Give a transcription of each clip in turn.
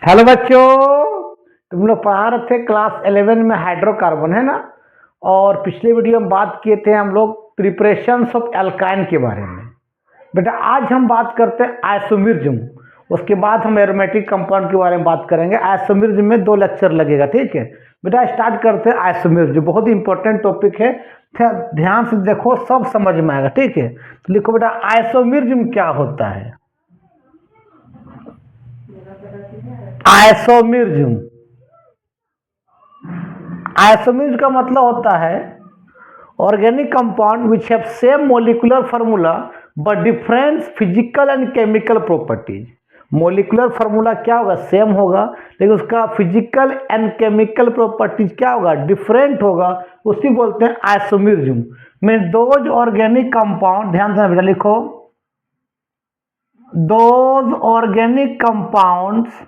Hello बच्चों। तुम लोग पढ़ा रहे थे क्लास 11 में हाइड्रोकार्बन, है ना। और पिछले वीडियो में बात किए थे हम लोग प्रिपरेशंस ऑफ एल्काइन के बारे में। बेटा आज हम बात करते हैं आइसोमेरिज्म। उसके बाद हम एरोमेटिक कंपाउंड के बारे में बात करेंगे। आइसोमेरिज्म में 2 लेक्चर लगेगा, ठीक है। बेटा स्टार्ट करते हैं आइसोमेरिज्म, बहुत ही इंपॉर्टेंट टॉपिक है। ध्यान से देखो, सब समझ में आएगा, ठीक है। तो लिखो बेटा, आइसोमेरिज्म क्या होता है। आइसोमेरिज्म, आइसोमेरिज्म का मतलब होता है organic compound which have same molecular formula but different physical and chemical properties. Molecular formula क्या होगा, सेम होगा, लेकिन उसका फिजिकल एंड केमिकल प्रॉपर्टीज क्या होगा, डिफरेंट होगा। उसी बोलते हैं आइसोमेरिज्म। में दोज ऑर्गेनिक कंपाउंड, ध्यान देना बेटा, लिखो those organic compounds,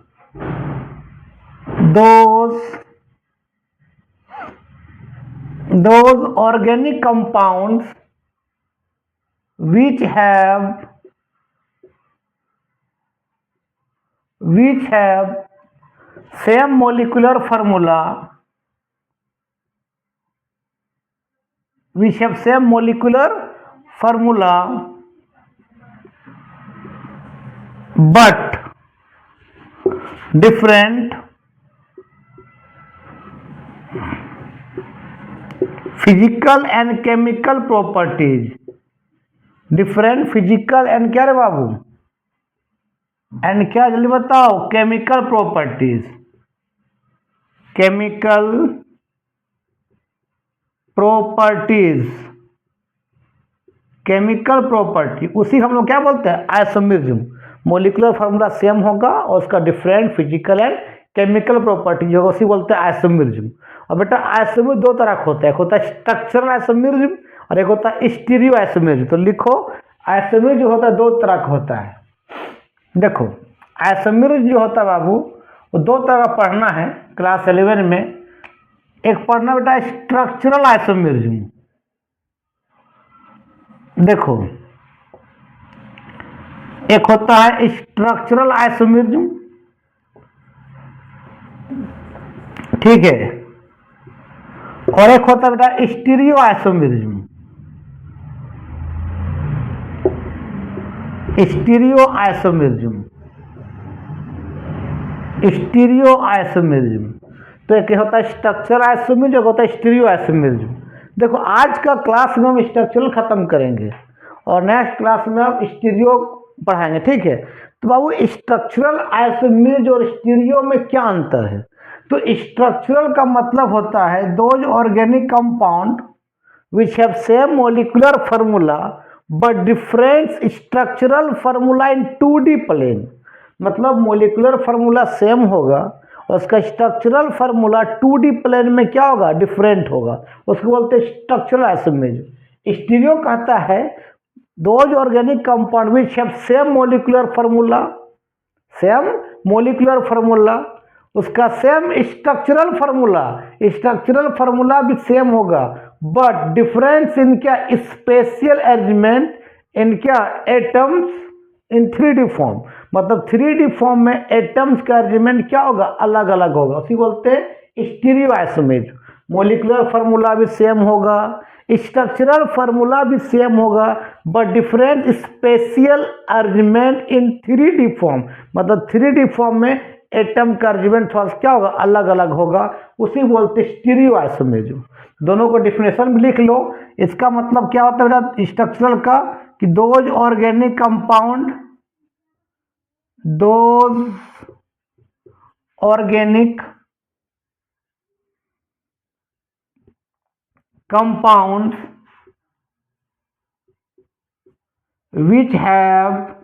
those organic compounds which have same molecular formula, but different physical and chemical properties. Different physical and क्या रे बाबू, एंड क्या जल्दी बताओ, chemical properties. Chemical properties, chemical property, उसी हम लोग क्या बोलते हैं, आइसोमेरिज्म। मोलिकुलर फार्मूला सेम होगा और उसका different physical and chemical property होगा, उसी बोलते हैं आइसोमेरिज्म। और बेटा आइसोमेरिज्म 2 तरह का होता है, एक होता है स्ट्रक्चरल आइसोमेरिज्म और एक होता है स्टीरियो आइसोमेरिज्म। तो लिखो, आइसोमेरिज्म जो होता है 2 तरह का होता है। देखो आइसोमेरिज्म जो होता है बाबू, वो 2 तरह का पढ़ना है क्लास 11 में। एक पढ़ना बेटा स्ट्रक्चरल आइसोमेरिज्म। देखो एक होता है स्ट्रक्चरल आइसोमेरिज्म, ठीक है, और एक होता है बेटा stereo isomerism. Stereo isomerism, stereo isomerism. तो एक होता है स्ट्रक्चरल आइसोमेरिज्म, एक होता है स्टीरियो आइसोमेरिज्म। देखो आज का क्लास में हम स्ट्रक्चरल खत्म करेंगे और नेक्स्ट क्लास में हम स्टीरियो पढ़ाएंगे, ठीक है। तो बाबू स्ट्रक्चरल आइसोमेरिज्म और स्टीरियो में क्या अंतर है। तो स्ट्रक्चरल का मतलब होता है those organic compound which have same molecular formula but different structural formula in 2D plane। मतलब मोलिकुलर फार्मूला सेम होगा और उसका स्ट्रक्चरल फार्मूला 2D प्लेन में क्या होगा, डिफरेंट होगा, उसको बोलते हैं स्ट्रक्चरल आइसोमेरिज्म। स्टीरियो कहता है those organic compound which have same molecular formula, उसका सेम स्ट्रक्चरल फार्मूला भी सेम होगा, बट डिफरेंस इन क्या, स्पेशियल अरेंजमेंट इन क्या, एटम्स इन 3D फॉर्म। मतलब 3D फॉर्म में एटम्स का अरेंजमेंट क्या होगा, अलग अलग होगा, उसी बोलते हैं स्टीरियो आइसोमेरिज्म। मोलिकुलर फार्मूला भी सेम होगा, स्ट्रक्चरल फार्मूला भी सेम होगा, but different spatial arrangement in 3D form. मतलब 3D फॉर्म में एटम का अरेंजमेंट क्या होगा, अलग अलग होगा, उसी बोलते स्टीरियो आइसोमेरिज्म। दोनों को डिफिनेशन भी लिख लो। इसका मतलब क्या होता है बेटा स्ट्रक्चरल का, कि those organic compound, those organic compound which have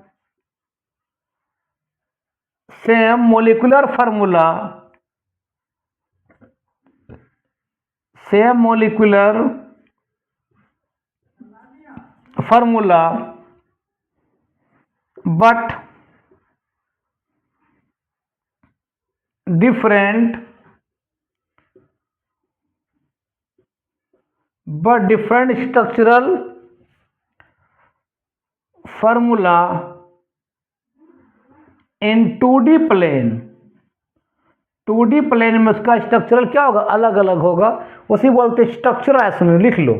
same molecular formula, but different structural formula in 2D plane। 2D plane में उसका स्ट्रक्चरल क्या होगा, अलग अलग होगा, उसी बोलते हैं स्ट्रक्चरल आइसोमेरिज्म। लिख लो,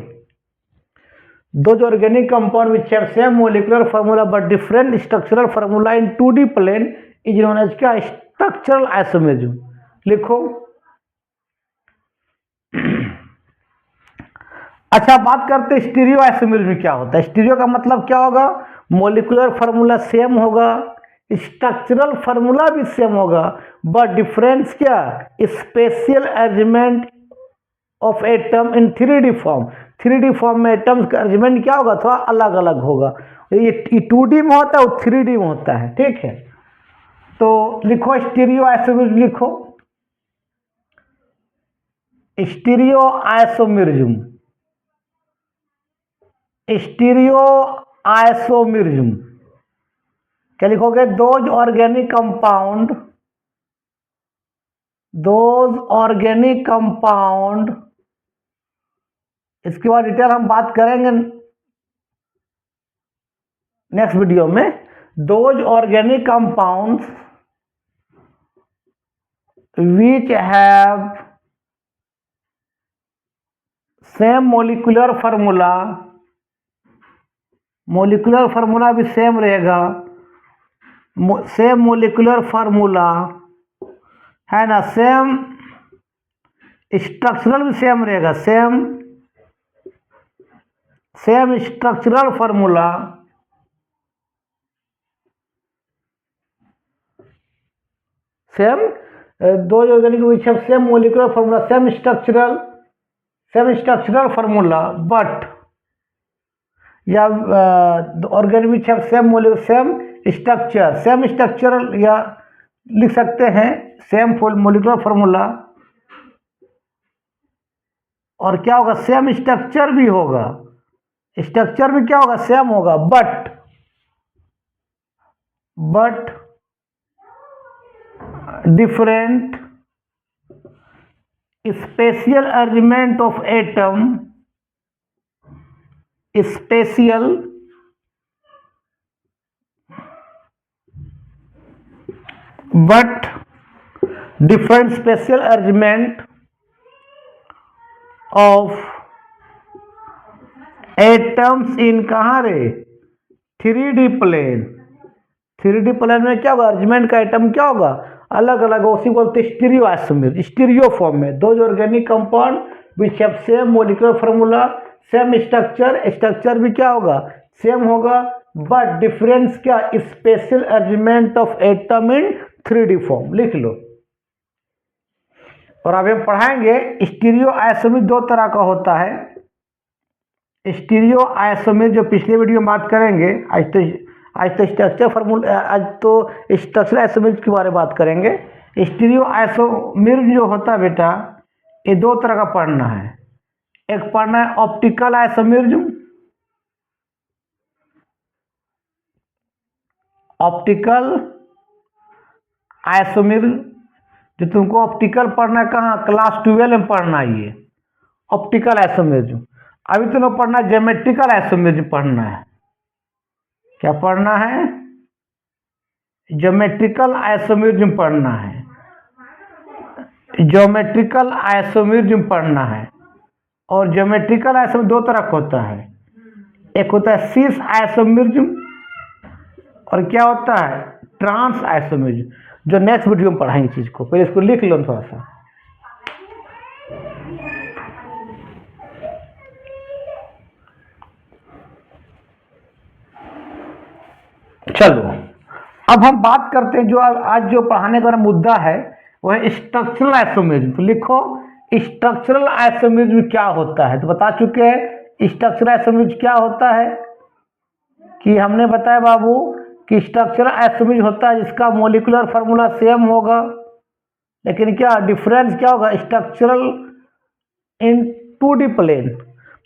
those organic compound which have same molecular formula but different structural formula in 2D plane is known as क्या, स्ट्रक्चरल आइसोमेरिज्म। लिखो। अच्छा, बात करते हैं स्टीरियो आइसोमेरिज्म क्या होता है। स्टीरियो का मतलब क्या होगा, मोलिकुलर फार्मूला सेम होगा, स्ट्रक्चरल फार्मूला भी सेम होगा, बट डिफरेंस क्या, spatial arrangement of atom in 3D form. 3D form में एटम्स का अरेंजमेंट क्या होगा, थोड़ा अलग अलग होगा। ये 2D में होता है और 3D में होता है, ठीक है। तो लिखो स्टीरियो आइसोमेरिज्म, लिखो स्टीरियो आइसोमेरिज्म। स्टीरियो आइसोमेरिज्म क्या लिखोगे, दोज ऑर्गेनिक कंपाउंड, इसके बाद डिटेल हम बात करेंगे नेक्स्ट वीडियो में। Those organic compounds which have same molecular formula भी सेम रहेगा, सेम मोलिकुलर फार्मूला है ना, सेम स्ट्रक्चरल भी सेम रहेगा, सेम स्ट्रक्चरल फार्मूला, सेम दो organic which have same molecular formula, same structural formula, but या organic which have same structural, या लिख सकते हैं सेम मोलिकुलर फार्मूला, और क्या होगा, सेम स्ट्रक्चर भी होगा, स्ट्रक्चर भी क्या होगा, सेम होगा, but different spatial arrangement of atom, different special arrangement of atoms in कहाँ रे, 3D प्लेन। 3D प्लेन में क्या होगा, अरेंजमेंट का एटम क्या होगा, अलग अलग, उसी बोलते स्टीरियो आइसोमेरिज्म। स्टीरियो फॉर्म में दो organic compound which have same molecular formula, same structure भी क्या होगा, सेम होगा, बट डिफरेंस क्या, special arrangement of atom in 3D form. लिख लो। और अब हम पढ़ाएंगे स्टीरियो आइसोमेरिज्म दो तरह का होता है। स्टीरियो आइसोमेरिज्म जो पिछले वीडियो में बात करेंगे, आज तो स्ट्रक्चरल आइसोमेरिज्म के बारे में बात करेंगे। स्टीरियो आइसोमेरिज्म जो होता है बेटा, ये दो तरह का पढ़ना है। एक पढ़ना है ऑप्टिकल आइसोमेरिज्म, जो तुमको ऑप्टिकल पढ़ना है, कहाँ, क्लास 12 में पढ़ना है ये ऑप्टिकल आइसोमेरिज्म। अभी तुमको पढ़ना है ज्योमेट्रिकल आइसोमेरिज्म पढ़ना है। क्या पढ़ना है, ज्योमेट्रिकल आइसोमेरिज्म पढ़ना है, ज्योमेट्रिकल आइसोमेरिज्म पढ़ना है। और ज्योमेट्रिकल आइसोमेरिज्म दो तरह का होता है, एक होता है सिस आइसोमेरिज्म और क्या होता है, ट्रांस आइसोमेरिज्म, जो नेक्स्ट वीडियो में पढ़ाएंगे चीज को। पहले इसको लिख लो थोड़ा सा। चलो अब हम बात करते हैं, जो आज जो पढ़ाने का मुद्दा है वह स्ट्रक्चरल आइसोमेरिज्म। तो लिखो स्ट्रक्चरल आइसोमेरिज्म क्या होता है। तो बता चुके हैं स्ट्रक्चरल आइसोमेरिज्म क्या होता है, कि हमने बताया बाबू कि स्ट्रक्चरल आइसोमेरिज्म होता है जिसका मोलिकुलर फार्मूला सेम होगा, लेकिन क्या डिफरेंस क्या होगा, स्ट्रक्चरल इन 2D प्लेन,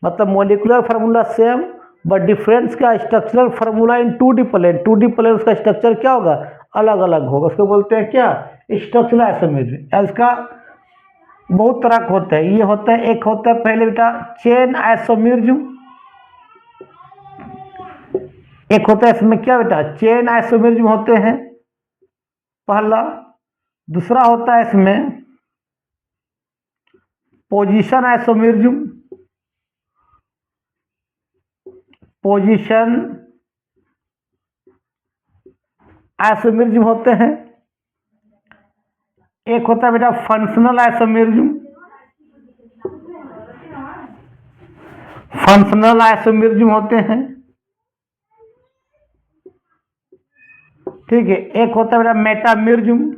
मतलब molecular formula same but difference का structural formula in 2D plane. 2D plane उसका स्ट्रक्चर क्या होगा, अलग अलग होगा, उसको बोलते हैं क्या, स्ट्रक्चरल आइसोमेरिज्म। इसका बहुत तरह का होता है। ये होता है, एक होता है पहले बेटा चेन आइसोमेरिज्म, एक होता है इसमें क्या बेटा, चेन आइसोमेरिज्म होते हैं पहला। दूसरा होता है इसमें पोजीशन आइसोमेरिज्म, पोजीशन आइसोमेरिज्म होते हैं। एक होता है बेटा फंक्शनल आइसोमेरिज्म, फंक्शनल आइसोमेरिज्म होते हैं, ठीक है। एक होता है बेटा मेटामेरिज्म,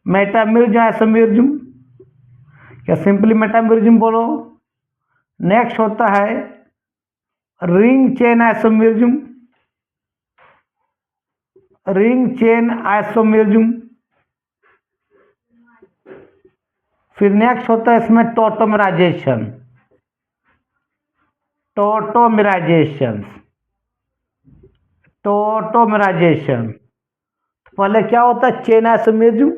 मेटामेरिज्म आइसोमेरिज्म या सिंपली मेटामेरिज्म बोलो। नेक्स्ट होता है ring chain isomerism, ring chain isomerism. फिर नेक्स्ट होता है इसमें टोटोमराइजेशन, टोटोमराइजेशन, टोटोमराइजेशन। पहले क्या होता है chain isomerism,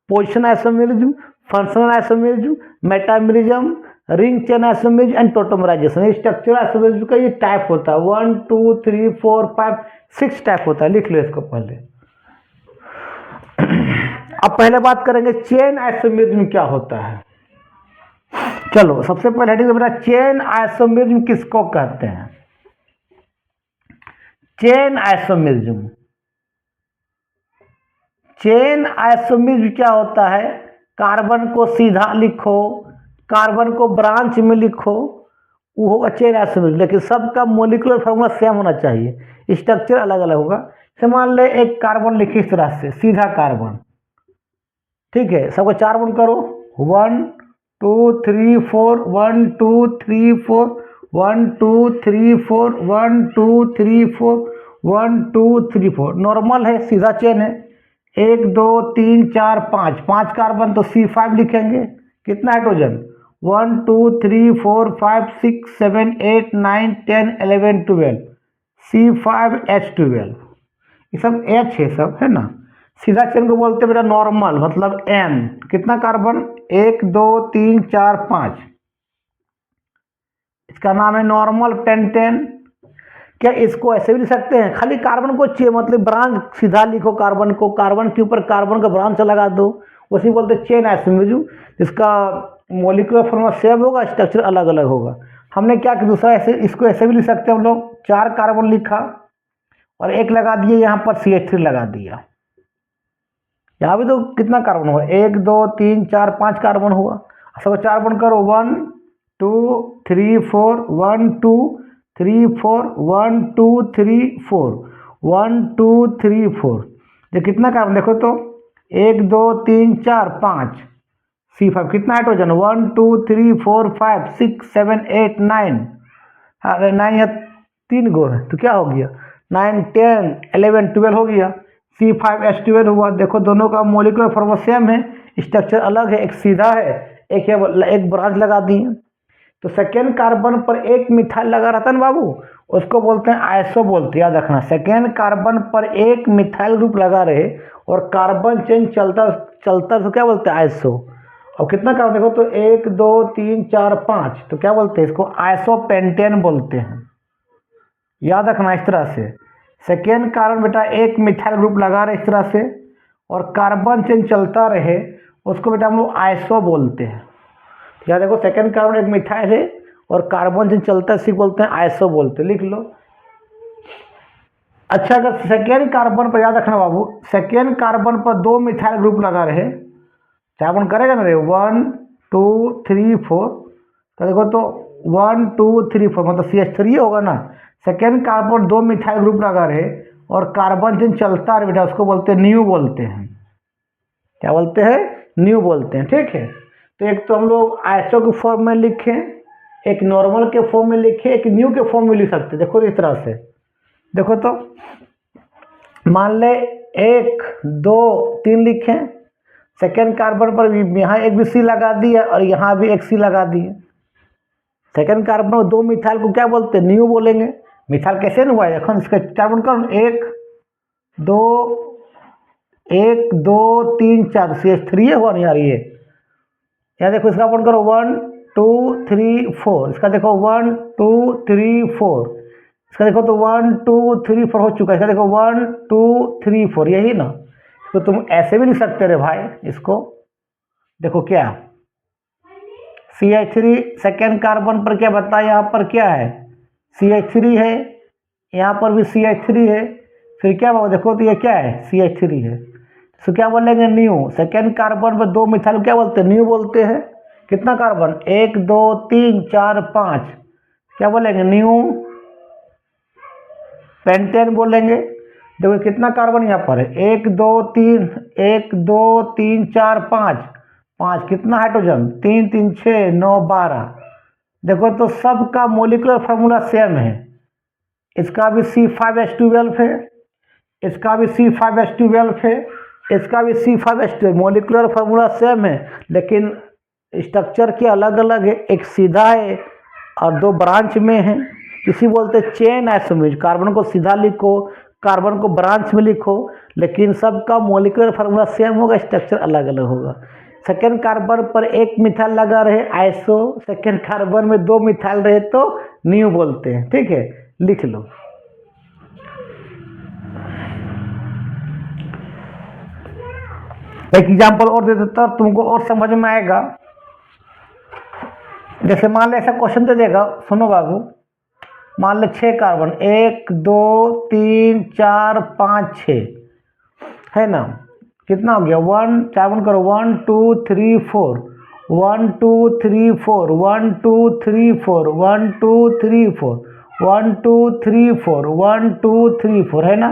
position isomerism, functional isomerism, metamerism, ring chain isomerism and tautomerisation. Structural isomerism का ये टाइप होता है 1 2 3 4 5 6 टाइप होता है। लिख लो इसको पहले। अब पहले बात करेंगे चेन आइसोमेरिज्म क्या होता है। चलो सबसे पहले हेडिंग बेटा चेन आइसोमेरिज्म किसको कहते हैं। चेन आइसोमेरिज्म, चेन आइसोमेरिज्म क्या होता है, कार्बन को सीधा लिखो, कार्बन को ब्रांच में लिखो, वो होगा चेन आइसोमेरिज्म। लेकिन सबका मोलिकुलर फॉर्मूला सेम होना चाहिए, स्ट्रक्चर अलग अलग होगा। तो मान ले एक कार्बन लिखी इस तरह से सीधा कार्बन, ठीक है। सबको 4 बंद करो 1 2 3 4 1 2 3 4 1 2 3 4 1 2 3 4 1 2 3 4। नॉर्मल है, सीधा चेन है। 1 2 3 4 5 5 कार्बन तो C5 लिखेंगे। कितना हाइड्रोजन 1 2 3 4 5 6 7 8 9 10 11 12 C5H12। ये सब H है, सब है ना। सीधा चेन को बोलते हैं बेटा नॉर्मल, मतलब N। कितना कार्बन 1 2 3 4 5, इसका नाम है नॉर्मल पेंटेन। क्या इसको ऐसे भी लिख सकते हैं, खाली कार्बन को चेन मतलब ब्रांच सीधा लिखो, कार्बन को, कार्बन के ऊपर कार्बन का ब्रांच लगा दो, उसी बोलते हैं चेन आइसोमेरिज्म। जिसका मॉलिक्यूलर फॉर्मूला सेम होगा, स्ट्रक्चर अलग अलग होगा। हमने क्या कि दूसरा ऐसे इसको ऐसे भी लिख सकते हैं हम लोग। 4 कार्बन लिखा और एक लगा दिए यहाँ पर CH3 लगा दिया। यहाँ भी तो कितना कार्बन हुआ 1 2 3 4 5 कार्बन हुआ। सब 4 बंद करो 1 2 3 4 1 2 3 4 1 2 3 4 1 2 3 4। ये कितना कार्बन देखो तो 1 2 3 4 5 C5। कितना हाइड्रोजन 1 2 3 4 5 6 7 8 9। अरे 9 या 3 गो है तो क्या हो गया 9 10 11 12 हो गया। C5H12 हुआ। देखो दोनों का मॉलिक्यूलर फॉर्मूला सेम है, स्ट्रक्चर अलग है, एक सीधा है एक ब्रांच लगा दिए। तो सेकेंड कार्बन पर एक मिथाइल लगा रहता है ना बाबू, उसको बोलते हैं आइसो बोलते हैं। याद रखना सेकेंड कार्बन पर एक मिथाइल ग्रुप लगा रहे और कार्बन चेन चलता चलता तो क्या बोलते हैं आइसो। और कितना कार्बन देखो तो 1 2 3 4 5 तो क्या बोलते हैं इसको आइसोपेंटेन बोलते हैं। याद रखना इस तरह से सेकेंड कार्बन बेटा एक मिथाइल ग्रुप लगा रहे इस तरह से और कार्बन चेन चलता रहे, उसको बेटा हम लोग आइसो बोलते हैं। याद देखो सेकेंड कार्बन एक मिथाइल है और कार्बन चेन चलता है, इसी बोलते हैं आइसो बोलते हैं। लिख लो। अच्छा अगर सेकेंड कार्बन पर याद रखना बाबू, सेकेंड कार्बन पर 2 मिथाइल ग्रुप लगा रहे, कार्बन करेगा ना रे 1 2 3 4 तो देखो तो 1 2 3 4 मतलब CH3 होगा ना। सेकेंड कार्बन 2 मिथाइल ग्रुप लगा रहे और कार्बन चेन चलता रहे बेटा, उसको बोलते हैं न्यू बोलते हैं। क्या बोलते हैं न्यू बोलते हैं, ठीक है। तो एक तो हम लोग आइसो के फॉर्म में लिखें, एक नॉर्मल के फॉर्म में लिखें, एक न्यू के फॉर्म में लिख सकते। देखो इस तरह से देखो तो मान ले 1 2 3 लिखें, सेकेंड कार्बन पर यहाँ एक भी C लगा दिया और यहाँ भी एक C लगा दिए। सेकेंड कार्बन में 2 मिथाइल को क्या बोलते हैं न्यू बोलेंगे। मिथाइल कैसे नहीं हुआ है এখন इसका कार्बन कौन 1 2 1 2 3 4 CH3 हुआ नहीं यार। ये यहाँ देखो इसका अपन करो 1 2 3 4, इसका देखो 1 2 3 4, इसका देखो तो 1 2 3 4 हो चुका है। इसका देखो 1 2 3 4, यही ना। तो तुम ऐसे भी लिख सकते रे भाई इसको। देखो क्या CH3 सेकेंड कार्बन पर क्या बता, यहाँ पर क्या है CH3 है, यहाँ पर भी CH3 है, फिर क्या बोलो देखो तो ये क्या है CH3 है। तो क्या बोलेंगे न्यू। सेकेंड कार्बन पर 2 मिथाइल क्या बोलते हैं न्यू बोलते हैं। कितना कार्बन 1 2 3 4 5, क्या बोलेंगे न्यू पेंटेन बोलेंगे। देखो कितना कार्बन यहाँ पर है 1 2 3 1 2 3 4 5 5, कितना हाइड्रोजन 3 3 6 9 12। देखो तो सबका मोलिकुलर फार्मूला सेम है। इसका भी C5H12 है, इसका भी C5H12 है, इसका भी C5H12, मोलिकुलर फार्मूला सेम है, लेकिन स्ट्रक्चर के अलग अलग है। एक सीधा है और 2 ब्रांच में है। इसी बोलते चेन आइसोमरेज। कार्बन को सीधा लिखो, कार्बन को ब्रांच में लिखो, लेकिन सबका मोलिकुलर फार्मूला सेम होगा, स्ट्रक्चर अलग अलग होगा। सेकेंड कार्बन पर 1 मिथाइल लगा रहे आइसो, सेकेंड कार्बन में 2 मिथाइल रहे तो न्यू बोलते हैं। ठीक है, लिख लो। एक एग्जाम्पल और दे देता तुमको और समझ में आएगा। जैसे मान लो ऐसा क्वेश्चन दे देगा, सुनो बाबू, मान लो 6 कार्बन 1 2 3 4 5 6 है ना। कितना हो गया 1 4 करो 1 2 3 4 1 2 3 4 1 2 3 4 1 2 3 4 1 2 3 4 1 2 3 4 है ना।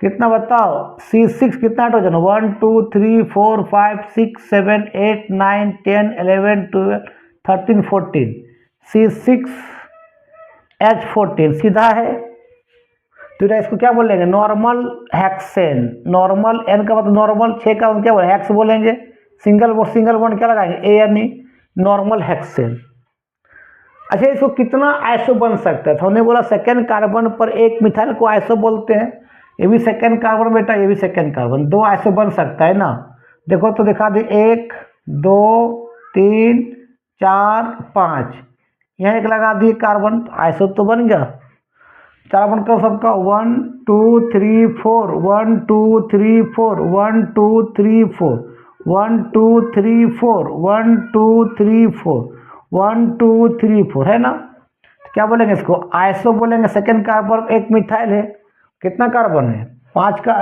कितना बताओ C6 कितना हाइड्रोजन 1 2 3 4 5 6 7 8 9 10 11 12 13 14, C6H14 सीधा है। तो इसको क्या बोलेंगे नॉर्मल हेक्सेन। नॉर्मल एन का मतलब नॉर्मल, 6 का क्या बोलेंगे हेक्स बोलेंगे। सिंगल बॉन्ड क्या लगाएंगे ANE, नॉर्मल हेक्सेन। अच्छा इसको कितना आइसो बन सकता है, तो हमने बोला सेकेंड कार्बन पर 1 मिथाइल को आइसो बोलते हैं। ये भी सेकेंड कार्बन बेटा, ये भी सेकेंड कार्बन, 2 आइसो बन सकता है ना। देखो तो दिखा दे 1 2 3 4 5, यहाँ एक लगा दिए कार्बन, आइसो तो बन गया। कार्बन का सबका 1 2 3 4 1 2 3 4 1 2 3 4 1 2 3 4 1 2 3 4 1 2 3 4 है ना। तो क्या बोलेंगे इसको आइसो बोलेंगे। सेकेंड कार्बन 1 मिथाइल है, कितना कार्बन है 5 का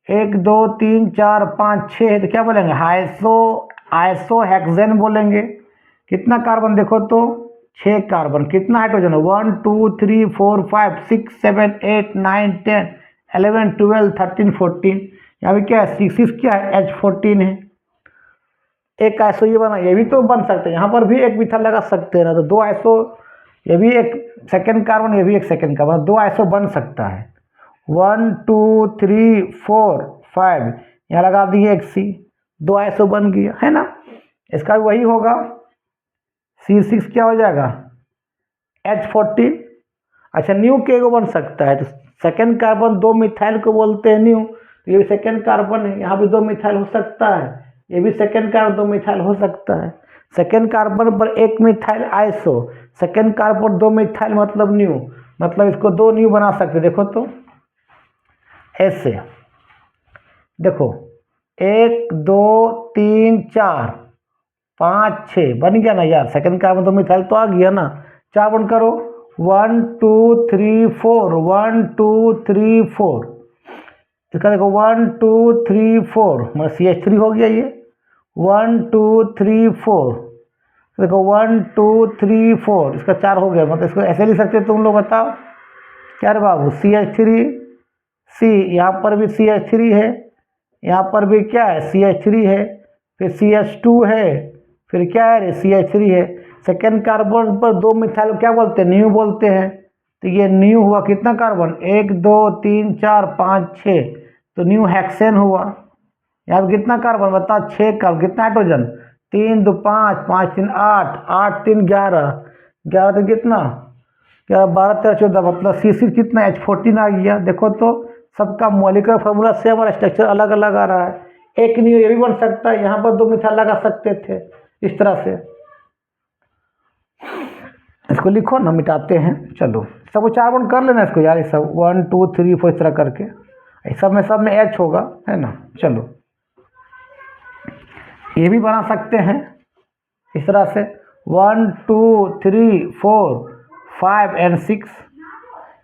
1 2 3 4 5 6 है, तो क्या बोलेंगे आइसो हेक्सेन बोलेंगे। कितना कार्बन देखो तो 6 कार्बन, कितना हाइड्रोजन 1 2 3 4 5 6 7 8 9 10 11 12 13 14। यहाँ भी क्या है C6 क्या है H14 है। एक आइसो ये बना, ये भी तो बन सकते हैं, यहाँ पर भी 1 मिथाइल लगा सकते हैं ना। तो 2 आइसो, ये भी एक सेकेंड कार्बन, ये भी एक सेकेंड कार्बन, 2 आइसो बन सकता है। 1 2 3 4 5, यहाँ लगा दिए एक C, 2 आइसो बन गया है ना। इसका भी वही होगा, C6 क्या हो जाएगा H14। अच्छा न्यू के को बन सकता है, तो सेकेंड कार्बन 2 मिथाइल को बोलते हैं न्यू। तो ये भी सेकेंड कार्बन है, यहाँ भी 2 मिथाइल हो सकता है, ये भी सेकेंड कार्बन 2 मिथाइल हो सकता है। सेकेंड कार्बन पर 1 methyl iso, second carbon 2 methyl मतलब न्यू, मतलब इसको 2 न्यू बना सकते। देखो तो ऐसे देखो 1 2 3 4 5 6 बन गया ना यार। सेकेंड कार्बन 2 मिथाइल तो आ गया ना। 4 बन करो 1 2 3 4 1 2 3 4, इसका देखो 1 2 3 4 मतलब CH3 हो गया ये। 1 2 3 4 देखो 1 2 3 4, इसका 4 हो गया, मतलब इसको ऐसे लिख सकते तुम लोग बताओ क्या रे बाबू CH3 C, यहाँ पर भी CH3 है, यहाँ पर भी क्या है CH3 है, फिर CH2 है, फिर क्या है CH3 है। सेकेंड कार्बन पर 2 मिथाइल क्या बोलते हैं न्यू बोलते हैं। तो ये न्यू हुआ कितना कार्बन 1 2 3 4 5 6, तो न्यू हेक्सेन हुआ। यहाँ पे कितना कार्बन बता 6 कार्बन, कितना हाइड्रोजन 3 2 5 5 3 8 8 3 11 11 तो कितना 12 13 14, मतलब C6 कितना H14 आ गया। देखो तो सबका मॉलिक्यूलर फार्मूला सेम और स्ट्रक्चर अलग अलग आ रहा है। एक न्यू ये भी बन सकता है, यहाँ पर 2 मिथाइल लगा सकते थे इस तरह से। इसको लिखो ना, मिटाते हैं चलो। सबको 4 बॉन्ड कर लेना इसको यार, ये सब 1 2 3 4 इस तरह करके, सब में H होगा, है ना। चलो ये भी बना सकते हैं इस तरह से 1 2 3 4 5 एंड 6।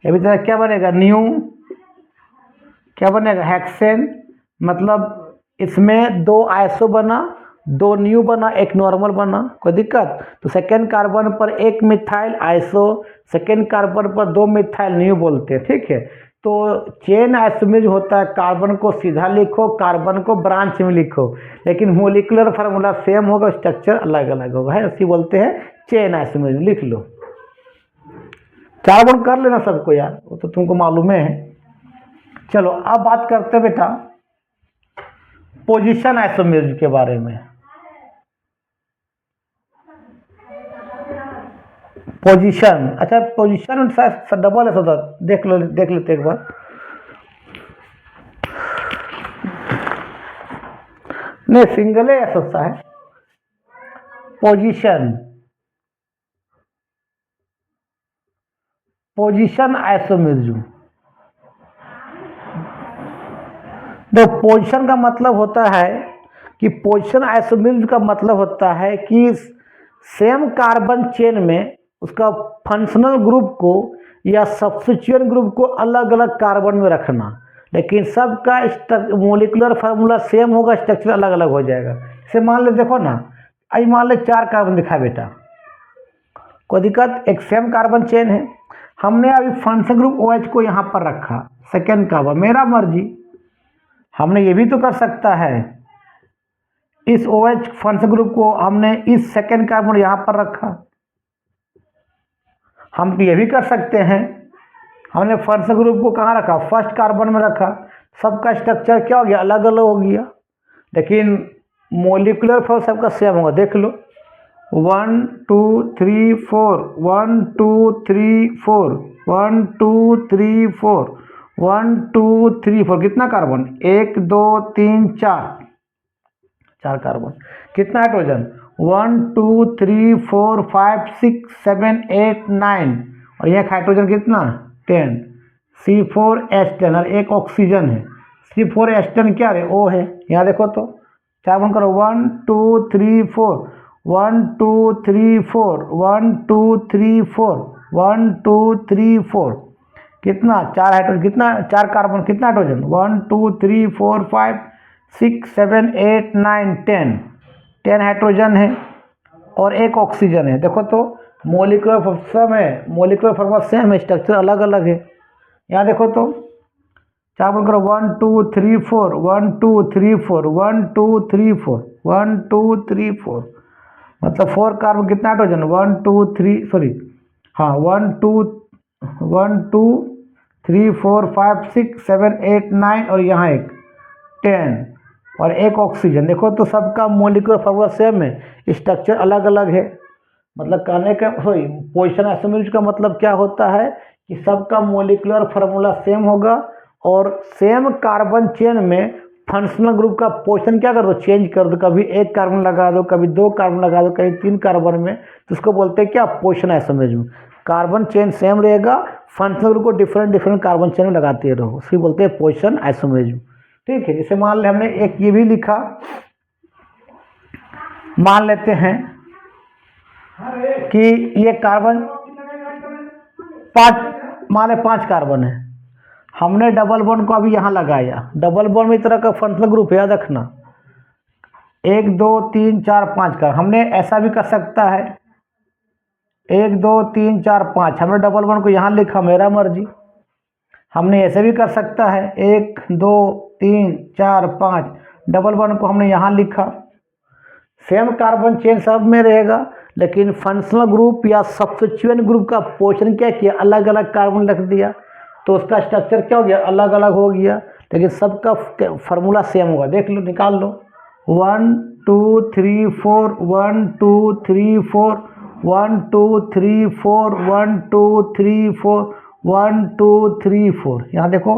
ये भी तरह क्या बनेगा, न्यू क्या बनेगा, हेक्सेन। मतलब इसमें 2 आइसो बना, 2 न्यू बना, 1 नॉर्मल बना, कोई दिक्कत। तो सेकेंड कार्बन पर 1 मिथाइल आइसो, सेकेंड कार्बन पर 2 मिथाइल न्यू बोलते हैं, ठीक है। तो चेन आइसोमेरिज्म होता है, कार्बन को सीधा लिखो, कार्बन को ब्रांच में लिखो, लेकिन मोलिकुलर फार्मूला सेम होगा, स्ट्रक्चर अलग अलग होगा, है, इसी बोलते हैं चेन आइसोमेरिज्म। लिख लो, 4 बॉन्ड कर लेना सबको यार, वो तो तुमको मालूम है। चलो अब बात करते हैं बेटा पोजीशन आइसोमेरिज्म के बारे में। पोजीशन, अच्छा पोजीशन डबल एस होता, देख लेते एक बार। नहीं, सिंगल एस होता है पोजीशन। पोजीशन आइसोमेरिज्म, देखो पोजीशन का मतलब होता है कि पोजीशन आइसोमेरिज्म का मतलब होता है कि सेम कार्बन चेन में उसका फंक्शनल ग्रुप को या सब्स्टिट्यूएंट ग्रुप को अलग अलग कार्बन में रखना, लेकिन सबका मोलिकुलर फार्मूला सेम होगा, स्ट्रक्चर अलग अलग हो जाएगा। जैसे मान ले, देखो ना, आई मान ले 4 कार्बन दिखा बेटा, कोई दिक्कत, एक सेम कार्बन चेन है, हमने अभी फंक्शनल ग्रुप OH को यहाँ पर रखा, सेकेंड कार्बन, मेरा मर्जी, हमने ये भी तो कर सकता है, इस OH फंक्शनल ग्रुप को हमने इस सेकेंड कार्बन यहाँ पर रखा, हम ये भी कर सकते हैं, हमने फंक्शनल ग्रुप को कहाँ रखा, फर्स्ट कार्बन में रखा, सबका स्ट्रक्चर क्या हो गया, अलग अलग हो गया, लेकिन मोलिकुलर फॉर्म सबका सेम होगा। देख लो 1 2 3 4 1 2 3 4 1 2 3 4 1 2 3 4, कितना कार्बन, 1 2 3 4 कार्बन, कितना हाइड्रोजन, 1 2 3 4 5 6 7 8 9, और यह हाइड्रोजन कितना 10, C4H10, और एक ऑक्सीजन है, C4H10 क्या है, O है, यहाँ देखो तो 4 बॉन्ड करो, 1 2 3 4 1 2 3 4 1 2 3 4 1 2 3 4, कितना 4 हाइड्रोजन, कितना 4 कार्बन, कितना हाइड्रोजन, 1 2 3 4 5 6 7 8 9 10 हाइड्रोजन है और एक ऑक्सीजन है। देखो तो मोलिकुलर सेम है, मोलिकुलर फार्मूला सेम है, स्ट्रक्चर अलग अलग है। यहाँ देखो तो 4 बॉन्ड करो, 1 2 3 4 1 2 3 4 1 2 3 4 1 2 3 4, मतलब 4 कार्बन, कितना हाइड्रोजन, 1 2 3 सॉरी, हाँ 1 2 3 4 5 6 7 8 9, और यहाँ एक 10 और एक ऑक्सीजन। देखो तो सबका मोलिकुलर फार्मूला सेम है, स्ट्रक्चर अलग अलग है। मतलब कहने का सॉरी, पोजीशन आइसोमेरिज्म का मतलब क्या होता है कि सबका मोलिकुलर फार्मूला सेम होगा और सेम कार्बन चेन में फंक्शनल ग्रुप का पोजीशन क्या कर दो, चेंज कर दो, कभी 1 कार्बन लगा दो, कभी 2 कार्बन लगा दो, कभी 3 कार्बन में, तो उसको बोलते हैं क्या, position isomerism. Carbon chain same रहेगा, फंक्शनल ग्रुप को डिफरेंट कार्बन चेन में लगाते रहो, उसको बोलते हैं पोजीशन आइसोमेरिज्म। ठीक है, जैसे मान ले हमने एक ये भी लिखा, मान लेते हैं कि ये कार्बन 5, मान ले 5 कार्बन है, हमने डबल बॉन्ड को अभी यहाँ लगाया, डबल बॉन्ड में इस तरह का फंक्शनल ग्रुप है, याद रखना 1 2 3 4 5 का, हमने ऐसा भी कर सकता है 1 2 3 4 5, हमने डबल बॉन्ड को यहाँ लिखा, मेरा मर्जी। हमने ऐसे भी कर सकता है 1 2 3 4 5, डबल बॉन्ड को हमने यहाँ लिखा, सेम कार्बन चेन सब में रहेगा, लेकिन फंक्शनल ग्रुप या सब्स्टिट्यूएंट ग्रुप का पोजीशन क्या किया, अलग अलग कार्बन रख दिया, तो उसका स्ट्रक्चर क्या हो गया, अलग अलग हो गया, लेकिन सबका फार्मूला सेम होगा। देख लो, निकाल लो, 1 2 3 4 1 2 3 4 1 2 3 4 1 2 3 4 1 2 3 4, यहाँ देखो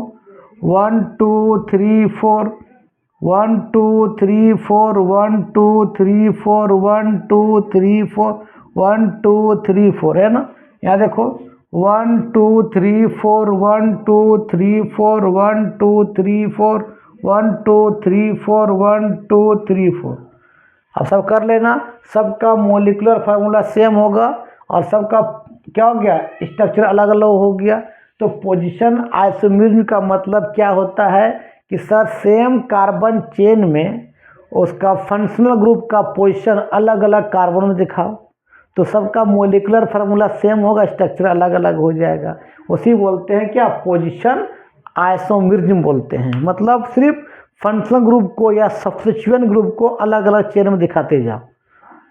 1 2 3 4 1 2 3 4 1 2 3 4 1 2 3 4 1 2 3 4, है ना। यहाँ देखो 1 2 3 4 1 2 3 4 1 2 3 4 1 2 3 4 1 2 3 4। अब सब कर लेना, सबका मोलिकुलर फार्मूला सेम होगा और सबका क्या हो गया, स्ट्रक्चर अलग अलग हो गया। तो पोजीशन आइसोमरिज्म का मतलब क्या होता है कि सर सेम कार्बन चेन में उसका फंक्शनल ग्रुप का पोजीशन अलग अलग कार्बन में दिखाओ, तो सबका मोलिकुलर फार्मूला सेम होगा, स्ट्रक्चर अलग अलग हो जाएगा। उसी बोलते हैं क्या, पोजीशन आइसोमरिज्म बोलते हैं। मतलब सिर्फ फंक्शनल ग्रुप को या सब्स्टिट्यूएंट ग्रुप को अलग अलग चेन में दिखाते जाओ,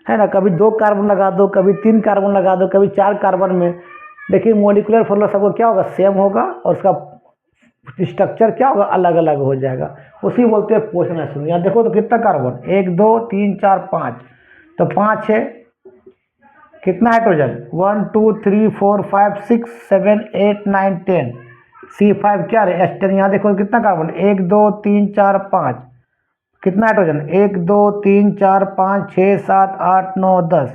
है ना। कभी 2 कार्बन लगा दो, कभी 3 कार्बन लगा दो, कभी 4 कार्बन में, लेकिन मोलिकुलर फार्मूला सबको क्या होगा, सेम होगा और उसका स्ट्रक्चर क्या होगा, अलग अलग हो जाएगा। उसी बोलते हैं पोजीशन आइसोमरिज्म। यहाँ देखो तो कितना कार्बन, 1 2 3 4 5, तो 5 है। कितना हाइड्रोजन, 1 2 3 4 5 6 7 8 9 10, C5 क्या है, H10। यहाँ देखो कितना कार्बन, 1 2 3 4 5, कितना हाइड्रोजन, 1 2 3 4 5 6 7 8 9 10,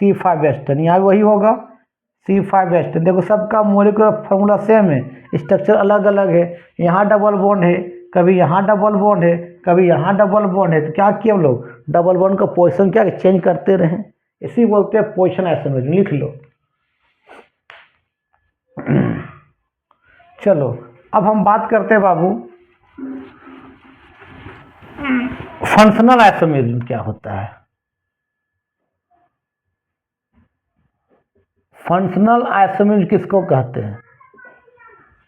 C5H10। यहाँ वही होगा C5H10। देखो सबका मोलिकुलर फार्मूला सेम है, स्ट्रक्चर अलग अलग है। यहाँ डबल बॉन्ड है, कभी यहाँ डबल बॉन्ड है, कभी यहाँ डबल बॉन्ड है, तो क्या किया हम लोग, डबल बॉन्ड का पोजीशन क्या चेंज करते रहें, इसी बोलते हैं पोजीशन आइसोमरिज्म। लिख लो। चलो अब हम बात करते हैं बाबू, फंक्शनल आइसोमरिज्म क्या होता है। फंक्शनल आइसोमरिज्म किसको कहते हैं।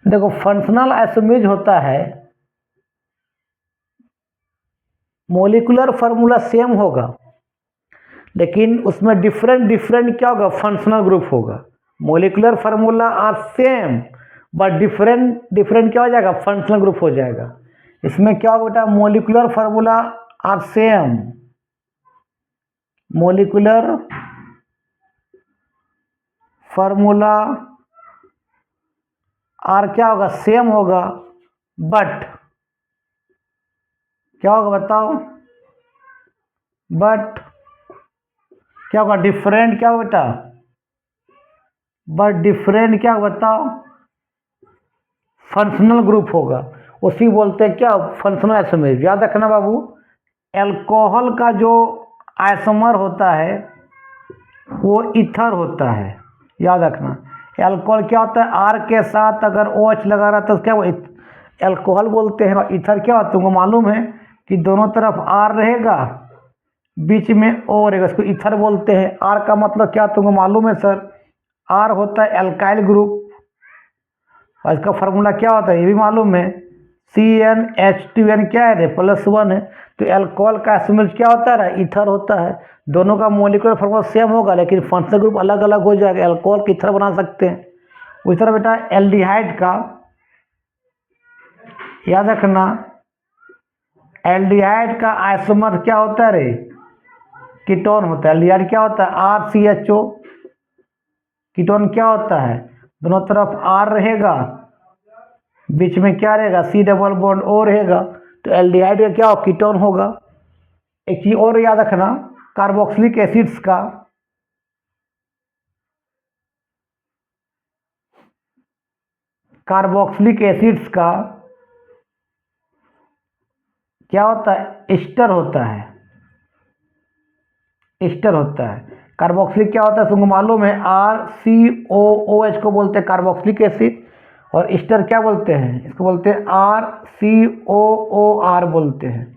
देखो फंक्शनल आइसोमरिज्म होता है, मोलिकुलर फार्मूला सेम होगा लेकिन उसमें डिफरेंट डिफरेंट क्या होगा, फंक्शनल ग्रुप होगा। Molecular formula are same but different different क्या हो जाएगा, फंक्शनल ग्रुप हो जाएगा। इसमें क्या होगा बेटा, molecular formula are same, molecular formula are क्या होगा, सेम होगा, बट क्या होगा बताओ, बट क्या होगा, डिफरेंट क्या होगा बेटा, बट डिफरेंट क्या होगा बताओ, फंक्शनल ग्रुप होगा। उसी बोलते हैं क्या, फंक्शनल आइसोमरिज्म। याद रखना बाबू, अल्कोहल का जो आइसोमर होता है वो ईथर होता है। याद रखना, अल्कोहल क्या होता है, आर के साथ अगर OH लगा रहा तो क्या वो अल्कोहल बोलते हैं। और ईथर क्या होता है, तुमको मालूम है कि दोनों तरफ आर रहेगा, बीच में O रहेगा, इसको ईथर बोलते हैं। आर का मतलब क्या तुमको मालूम है सर, आर होता है एल्काइल ग्रुप, और इसका फार्मूला क्या होता है ये भी मालूम है, CnH2n क्या है, +1 है। तो अल्कोहल का आइसोमरिज्म क्या होता है, ईथर होता है। दोनों का मोलिकुलर फार्मूला सेम होगा लेकिन फंक्शनल ग्रुप अलग अलग हो जाएगा, अल्कोहल की ईथर बना सकते हैं। उसी तरह बेटा एल्डिहाइड का, याद रखना, एल्डिहाइड का आइसोमर क्या होता है रे, कीटोन होता है। एल्डिहाइड क्या होता है, RCHO। कीटोन क्या होता है, दोनों तरफ R रहेगा, बीच में क्या रहेगा, C डबल बॉन्ड O रहेगा, तो एल्डिहाइड का क्या हो, कीटोन होगा। एक चीज और याद रखना, कार्बोक्सिलिक एसिड्स का, कार्बोक्सिलिक एसिड्स का क्या होता है, एस्टर होता है, एस्टर होता है। कार्बोक्सिलिक क्या होता है तुमको मालूम है, RCOOH को बोलते हैं कार्बोक्सिलिक एसिड, और एस्टर क्या बोलते हैं, इसको बोलते हैं RCOOR बोलते हैं।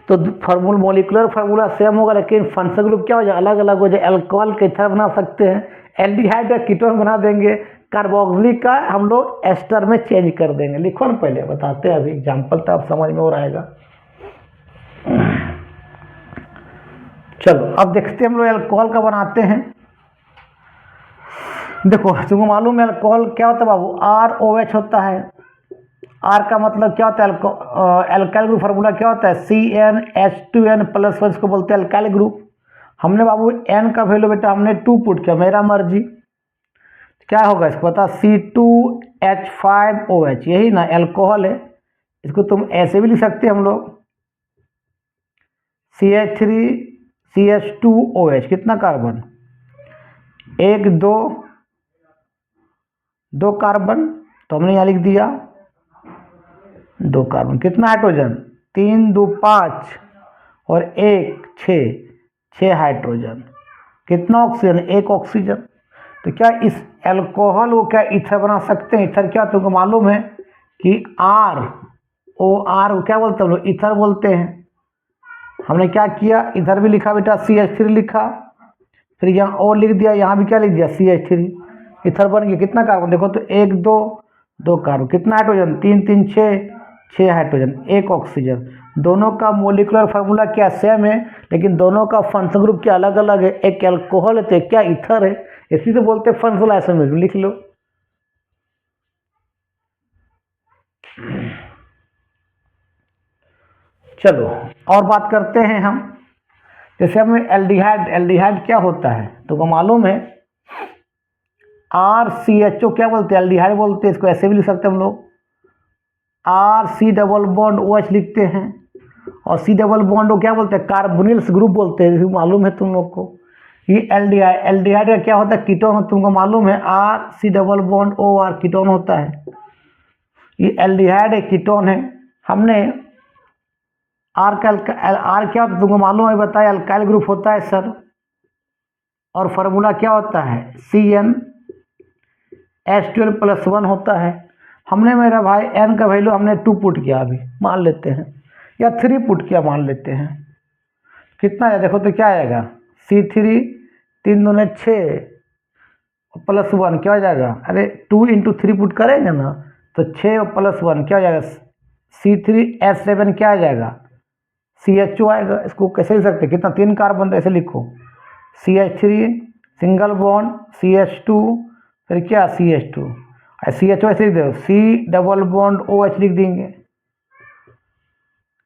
तो फार्मूला मोलिकुलर फार्मूला सेम होगा लेकिन फंक्शनल ग्रुप क्या हो जाए, अलग अलग हो जाए। अल्कोहल के ईथर बना सकते हैं, एल्डिहाइड का कीटोन बना देंगे, कार्बोक्सिलिक का हम लोग एस्टर में चेंज कर देंगे। लिखो ना, पहले बताते हैं, अभी एग्जाम्पल तो आप समझ में और आएगा। चलो अब देखते हैं हम लोग अल्कोहल का बनाते हैं। देखो तुमको मालूम है अल्कोहल क्या होता है बाबू, ROH होता है। आर का मतलब क्या होता है, अल्काइल ग्रुप फार्मूला क्या होता है, CnH2n+1 को बोलते हैं अल्काइल ग्रुप। हमने बाबू N का वैल्यू बेटा हमने 2 पुट किया, मेरा मर्जी, क्या होगा इसको बता, C2H5OH, यही ना अल्कोहल है। इसको तुम ऐसे भी लिख सकते हैं हम लोग, CH3CH2OH, कितना कार्बन, 1 2 2 कार्बन, तो हमने यहाँ लिख दिया 2 कार्बन। कितना हाइड्रोजन, 3 2 5 और 1 6 हाइड्रोजन। कितना ऑक्सीजन, 1 ऑक्सीजन। तो क्या इस एल्कोहल को क्या ईथर बना सकते हैं? ईथर क्या तुमको मालूम है कि ROR को क्या बोलते हैं हम लोग, ईथर बोलते हैं। हमने क्या किया, इधर भी लिखा बेटा CH3 लिखा, फिर यहाँ और लिख दिया, यहाँ भी क्या लिख दिया CH3, ईथर बन गया। कितना कार्बन देखो तो 1 2 2 कार्बन। कितना हाइड्रोजन, 3 3 6 हाइड्रोजन, 1 ऑक्सीजन। दोनों का मोलिकुलर फार्मूला क्या सेम है, लेकिन दोनों का फंक्शन ग्रुप क्या अलग अलग है। एक एल्कोहल है तो एक क्या ईथर है, इसी से बोलते हैं फंक्शनल आइसोमरिज्म। लिख लो। चलो और बात करते हैं हम, जैसे हमें एल्डिहाइड, एल्डिहाइड क्या होता है तुमको मालूम है, RCHO क्या बोलते हैं, एल्डिहाइड बोलते हैं। इसको ऐसे भी लिख सकते हैं हम लोग, RC डबल बॉन्ड OH लिखते हैं। और C डबल बॉन्ड को क्या बोलते हैं, कार्बोनिल्स ग्रुप बोलते हैं। मालूम है तुम लोग को। ये एल्डिहाइड, एल्डिहाइड का क्या होता है, कीटोन, तुमको मालूम है RC double bond OR ketone होता है। ये एल्डिहाइड एक कीटोन है। हमने आर क्या होता है तुमको मालूम है, बताया अल्काइल ग्रुप होता है सर। और फार्मूला क्या होता है, CnH12+1 होता है। हमने मेरा भाई n का वैल्यू हमने 2 पुट किया, अभी मान लेते हैं, या 3 पुट किया मान लेते हैं। कितना है देखो तो क्या आएगा, C3 3 दूने 6 +1 क्या हो जाएगा, अरे 2 × 3 पुट करेंगे ना तो 6 और +1 क्या हो जाएगा, C3H7 क्या आ जाएगा, CHO आएगा। इसको कैसे लिख सकते, कितना 3 कार्बन, ऐसे लिखो CH3 सिंगल बॉन्ड CH2 फिर क्या CH2, CHO ऐसे लिख दो, C डबल बॉन्ड OH लिख देंगे।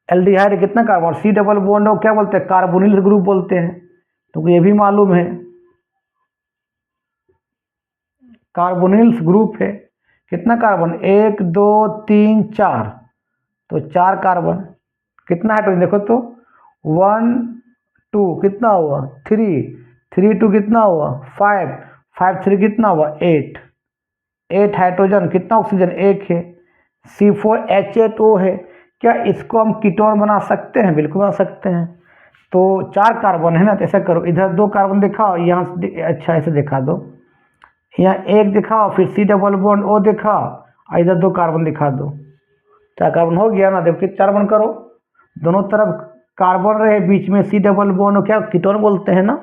एल्डिहाइड कितना कार्बन, C डबल बॉन्ड को क्या बोलते हैं, कार्बोनिल ग्रुप बोलते हैं। तो ये भी मालूम है कार्बोनिल्स ग्रुप है। कितना कार्बन, 1 2 3 4, तो 4 कार्बन। कितना हाइड्रोजन देखो तो 1 2 कितना हुआ 3 3 2 कितना हुआ 5 5 3 कितना हुआ 8 हाइड्रोजन। कितना ऑक्सीजन 1 है। C4H8O है। क्या इसको हम कीटोन बना सकते हैं, बिल्कुल बना सकते हैं। तो 4 कार्बन है ना, तो ऐसा करो, इधर 2 कार्बन दिखाओ, यहाँ अच्छा ऐसे दिखा दो, यहाँ 1 दिखाओ, फिर C डबल बॉन्ड O दिखाओ, और इधर 2 कार्बन दिखा दो। 4 कार्बन हो गया ना, देखो 4 बन करो, दोनों तरफ कार्बन रहे, बीच में C डबल बॉन्ड क्या कीटोन बोलते हैं ना।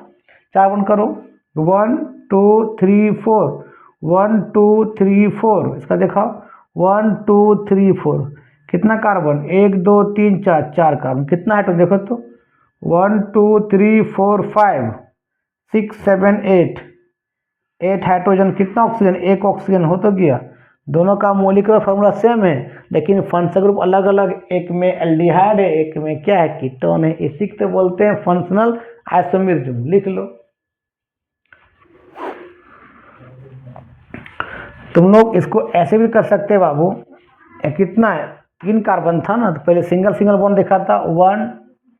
4 बन करो, 1 2 3 4 1 2 3 4, इसका दिखाओ 1 2 3 4, कितना कार्बन 1 2 3 4 4 कार्बन। कितना हाइड्रोजन देखो तो 1 2 3 4 5 6 7 8 हाइड्रोजन। कितना ऑक्सीजन 1 ऑक्सीजन हो तो गया। दोनों का मोलिकुलर फार्मूला सेम है, लेकिन फंक्शनल ग्रुप अलग अलग, एक में एल्डिहाइड है, एक में क्या है, कीटोन है। इसी को बोलते हैं फंक्शनल आइसोमरिज्म। लिख लो। तुम लोग इसको ऐसे भी कर सकते हैं बाबू, कितना है 3 कार्बन था ना, तो पहले सिंगल सिंगल बॉन्ड देखा था 1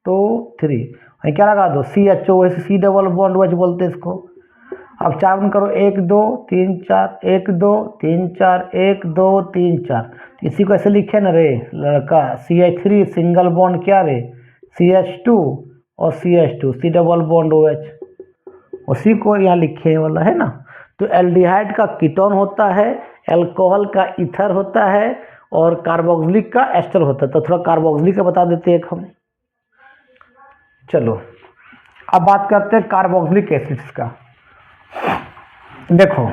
2 3, क्या लगा दो CHO, C double bond OH बोलते हैं इसको। अब 4 बन करो, 1 2 3 4 1 2 3 4 1 2 3 4, इसी को ऐसे लिखे ना रे लड़का, CH3 सिंगल बॉन्ड क्या रे CH2 और CH2 C double bond OH, उसी को यहाँ लिखे वाला है ना। तो एल्डिहाइड का कीटोन होता है, एल्कोहल का ईथर होता है, और कार्बोक्सिलिक का एस्टर होता है। तो थोड़ा कार्बोक्सिलिक का बता देते हैं एक हम। चलो अब बात करते हैं कार्बोक्सिलिक एसिड्स का। देखो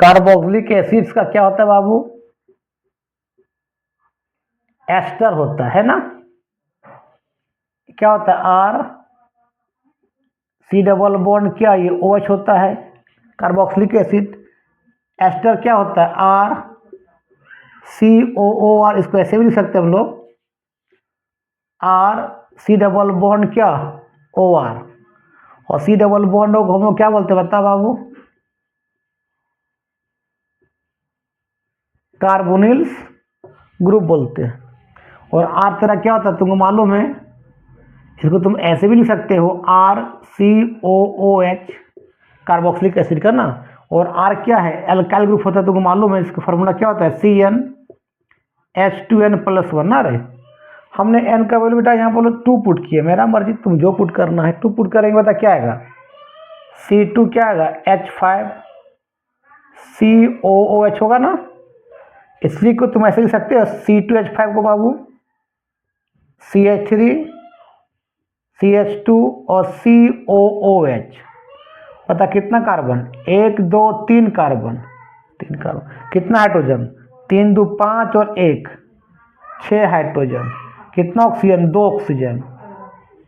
कार्बोक्सिलिक एसिड्स का क्या होता है बाबू, एस्टर होता है ना। क्या होता है R C डबल बॉन्ड क्या ये OH होता है कार्बोक्सिलिक एसिड। एस्टर क्या होता है R COOR, इसको ऐसे भी लिख सकते हैं हम लोग, R C डबल बॉन्ड क्या OR, और C डबल बॉन्ड को हम लोग क्या बोलते हैं बता बाबू, कार्बोनिल्स ग्रुप बोलते हैं। और R तेरा क्या होता है तुमको मालूम है, इसको तुम ऐसे भी लिख सकते हो RCOOH, कार्बोक्सिलिक एसिड का ना। और R क्या है, एल्काइल ग्रुप होता है, तुमको मालूम है इसका फॉर्मूला क्या होता है, CnH2n+1 ना रहे। हमने n का वैल्यू बेटा यहाँ बोलो 2 पुट किया, मेरा मर्जी, तुम जो पुट करना है 2 पुट करेंगे, बता क्या आएगा, C2 क्या आएगा H5COOH होगा ना। इसलिए को तुम ऐसे लिख सकते हो C2H5 को बाबू CH3 CH2 और COOH। पता कितना कार्बन, 1 2 3 कार्बन, 3 कार्बन, कितना हाइड्रोजन, 3 2 5 और 1 6 हाइड्रोजन, कितना ऑक्सीजन, 2 ऑक्सीजन।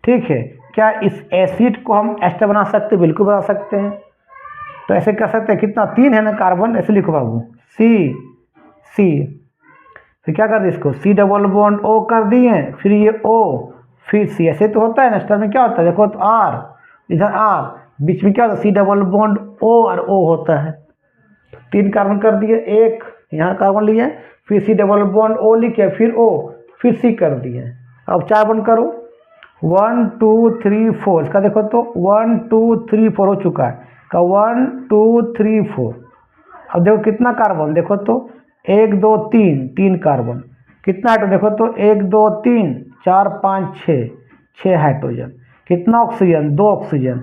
ठीक है, क्या इस एसिड को हम एस्टर बना सकते हैं, बिल्कुल बना सकते हैं। तो ऐसे कर सकते हैं, कितना 3 है ना कार्बन, ऐसे लिखो बाबू C फिर क्या कर दिए इसको C डबल बॉन्ड O कर दिए, फिर ये O फिर C, ऐसे तो होता है ना। एस्टर में क्या होता है देखो, तो R इधर R, बीच में क्या होता है C डबल बॉन्ड O और O होता है। 3 कार्बन कर दिए, एक यहाँ कार्बन लिए, फिर C डबल बॉन्ड O लिखे, फिर O, फिर C कर दिए। अब 4 बंद करो, 1 2 3 4, इसका देखो तो 1 2 3 4 हो चुका है का, 1 2 3 4। अब देखो कितना कार्बन, देखो तो 1 2 3 कार्बन, कितना हाइड्रोजन देखो तो 1 2 3 4 5 6 हाइड्रोजन, कितना ऑक्सीजन, 2 ऑक्सीजन,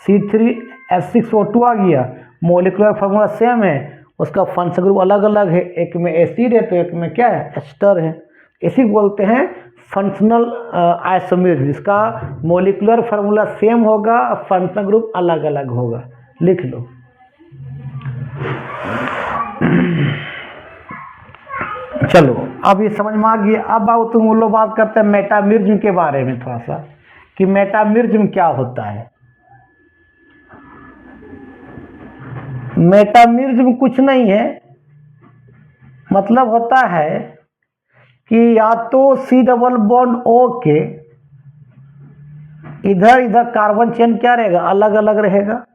C3H6O2 आ गया। मोलिकुलर फार्मूला सेम है, उसका फंक्शन ग्रुप अलग अलग है, एक में एसिड है तो एक में क्या है, एस्टर है। इसी बोलते हैं फंक्शनल आइसोमर, जिसका मोलिकुलर फार्मूला सेम होगा, फंक्शन ग्रुप अलग अलग होगा। लिख लो। चलो अब ये समझ में आ गया। अब आओ तुम लोग बात करते हैं मेटामिर्ज्म के बारे में थोड़ा सा, कि मेटामिर्ज्म क्या होता है। मेटामिर्ज्म कुछ नहीं है, मतलब होता है कि या तो C डबल बॉन्ड O के इधर इधर कार्बन चेन क्या रहेगा, अलग अलग रहेगा,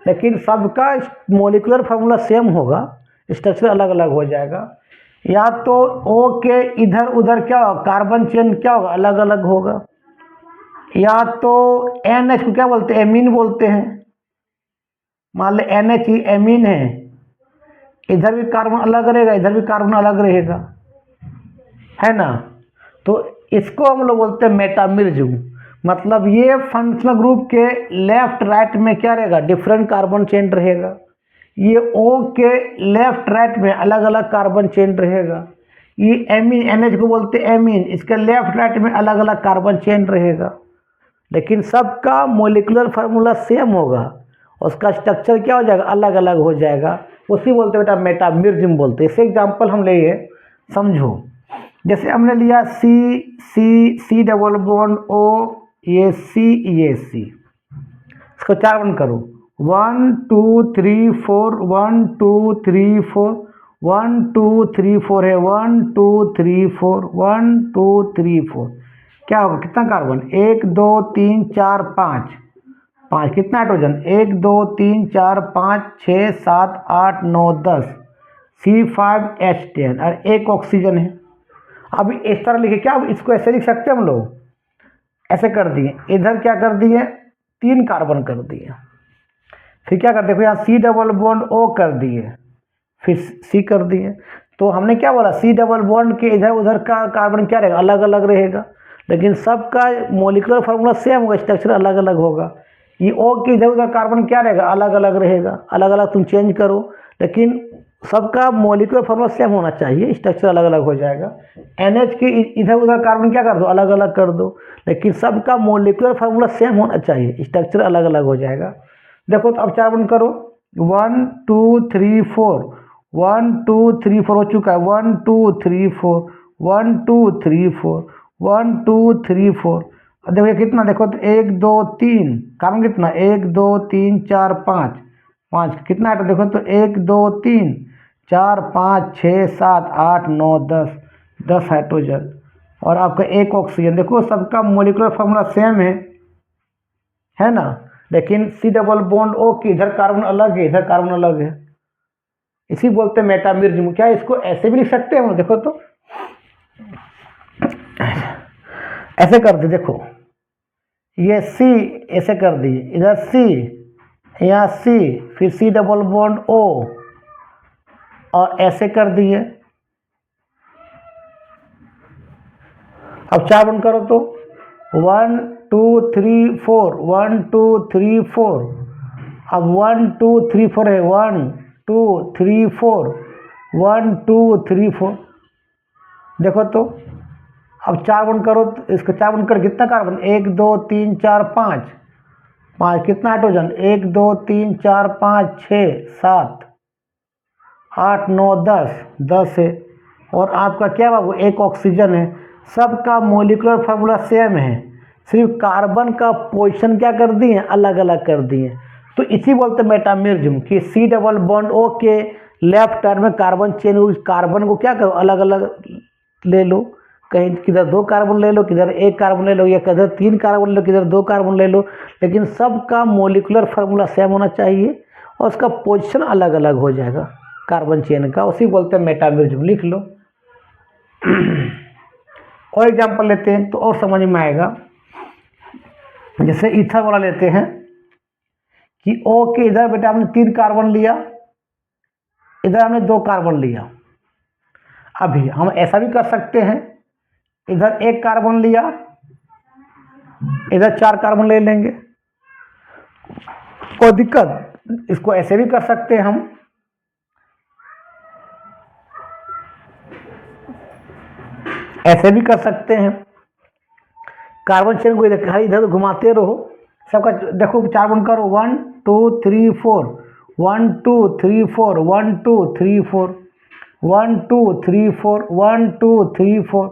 लेकिन सबका मोलिकुलर फार्मूला सेम होगा, स्ट्रक्चर अलग अलग हो जाएगा। या तो O के इधर उधर क्या होगा, कार्बन चेन क्या होगा, अलग अलग होगा। या तो NH को क्या बोलते हैं, एमीन बोलते हैं। मान ले NH ही एमीन है, इधर भी कार्बन अलग रहेगा, इधर भी कार्बन अलग रहेगा, है ना। तो इसको हम लोग बोलते हैं मेटामिर्ज्म। मतलब ये फंक्शनल ग्रुप के लेफ्ट राइट में क्या रहेगा, डिफरेंट कार्बन चेन रहेगा। ये O के लेफ्ट राइट में अलग अलग कार्बन चेन रहेगा। ये एमीन, NH को बोलते हैं एमीन, इसके लेफ्ट राइट में अलग अलग कार्बन चेन रहेगा, लेकिन सबका मोलिकुलर फार्मूला सेम होगा, उसका स्ट्रक्चर क्या हो जाएगा, अलग अलग हो जाएगा। उसी बोलते बेटा मेटामिर्ज्म बोलते हैं। इसे एग्जाम्पल हम लिए, समझो। जैसे हमने लिया C डबल बॉन्ड O, ये C, इसको 4 बंद करो, 1 2 3 4, 1 2 3 4, 1 2 3 4 है, 1 2 3 4, 1 2 3 4, क्या होगा, कितना कार्बन, 1 2 3 4 5, कितना हाइड्रोजन, 1 2 3 4 5 6 7 8 9 10, C5H10 और 1 ऑक्सीजन है। अब इस तरह लिखे क्या, अब इसको ऐसे लिख सकते हैं हम लोग, ऐसे कर दिए, इधर क्या कर दिए, 3 कार्बन कर दिए, फिर क्या कर, देखो यहाँ C डबल बॉन्ड O कर दिए, फिर C कर दिए। तो हमने क्या बोला, C डबल बॉन्ड के इधर उधर का कार्बन क्या रहेगा, अलग अलग रहेगा, लेकिन सबका मोलिकुलर फार्मूला सेम होगा, स्ट्रक्चर अलग अलग होगा। ये O के इधर उधर कार्बन क्या रहेगा, अलग अलग रहेगा, अलग अलग तुम चेंज करो, लेकिन सबका मोलिकुलर फार्मूला सेम होना चाहिए, स्ट्रक्चर अलग अलग हो जाएगा। NH के इधर उधर कार्बन क्या कर दो, अलग अलग कर दो, लेकिन सबका मोलिकुलर फार्मूला सेम होना चाहिए, स्ट्रक्चर अलग अलग हो जाएगा। देखो तो अब 4 बंद करो, 1 2 3 4, 1 2 3 4 हो चुका है, 1 2 3 4, 1 2 3 4, 1 2 3 4। अब देखो ये कितना, देखो तो 1 2 3 कार्बन कितना, 1 2 3 4 5, कितना है, देखो तो 1 2 3 4 5 6 7 8 9 10 हाइड्रोजन और आपका 1 ऑक्सीजन। देखो सबका मोलिकुलर फार्मूला सेम है ना, लेकिन C डबल बॉन्ड O की इधर कार्बन अलग है, इधर कार्बन अलग है, इसी बोलते हैं मेटामिर्ज्म। क्या इसको ऐसे भी लिख सकते हैं, देखो तो ऐसे कर दी, देखो ये C ऐसे कर दी, इधर C, यहाँ C, फिर C डबल बॉन्ड O और ऐसे कर दिए। अब 4 बंद करो तो 1 2 3 4, 1 2 3 4। अब 1 2 3 4 है, 1 2 3 4, 1 2 3 4। देखो तो अब 4 बंद करो तो इसका 4 बंद कर कितना कार्बन, 1 2 3 4 5, 5 कितना हाइड्रोजन, 1 2 3 4 5 6 7 8 9 10, 10 है। और आपका क्या बाबू, एक ऑक्सीजन है। सबका मोलिकुलर फार्मूला सेम है, सिर्फ कार्बन का पोजीशन क्या कर दिए, अलग अलग कर दिए। तो इसी बोलते मेटामेरिज्म कि C डबल बॉन्ड O के लेफ्ट टर्न में कार्बन चेन, कार्बन को क्या करो, अलग अलग ले लो, कहीं किधर 2 कार्बन ले लो, किधर 1 कार्बन ले लो, या किधर 3 कार्बन ले लो, किधर 2 कार्बन ले लो, लेकिन सबका मोलिकुलर फार्मूला सेम होना चाहिए और उसका पोजीशन अलग अलग हो जाएगा कार्बन चेन का, उसी बोलते हैं मेटामेरिज्म। लिख लो। और एग्जांपल लेते हैं तो और समझ में आएगा। जैसे ईथर वाला लेते हैं कि O के इधर बेटा हमने 3 कार्बन लिया, इधर हमने 2 कार्बन लिया। अभी हम ऐसा भी कर सकते हैं, इधर 1 कार्बन लिया, इधर 4 कार्बन ले लेंगे, कोई दिक्कत। इसको ऐसे भी कर सकते हैं हम, ऐसे भी कर सकते हैं। कार्बन चेन को इधर घुमाते रहो, सबका देखो 4 बंद करो, 1 2 3 4, 1 2 3 4, 1 2 3 4, 1 2 3 4, 1 2 3 4।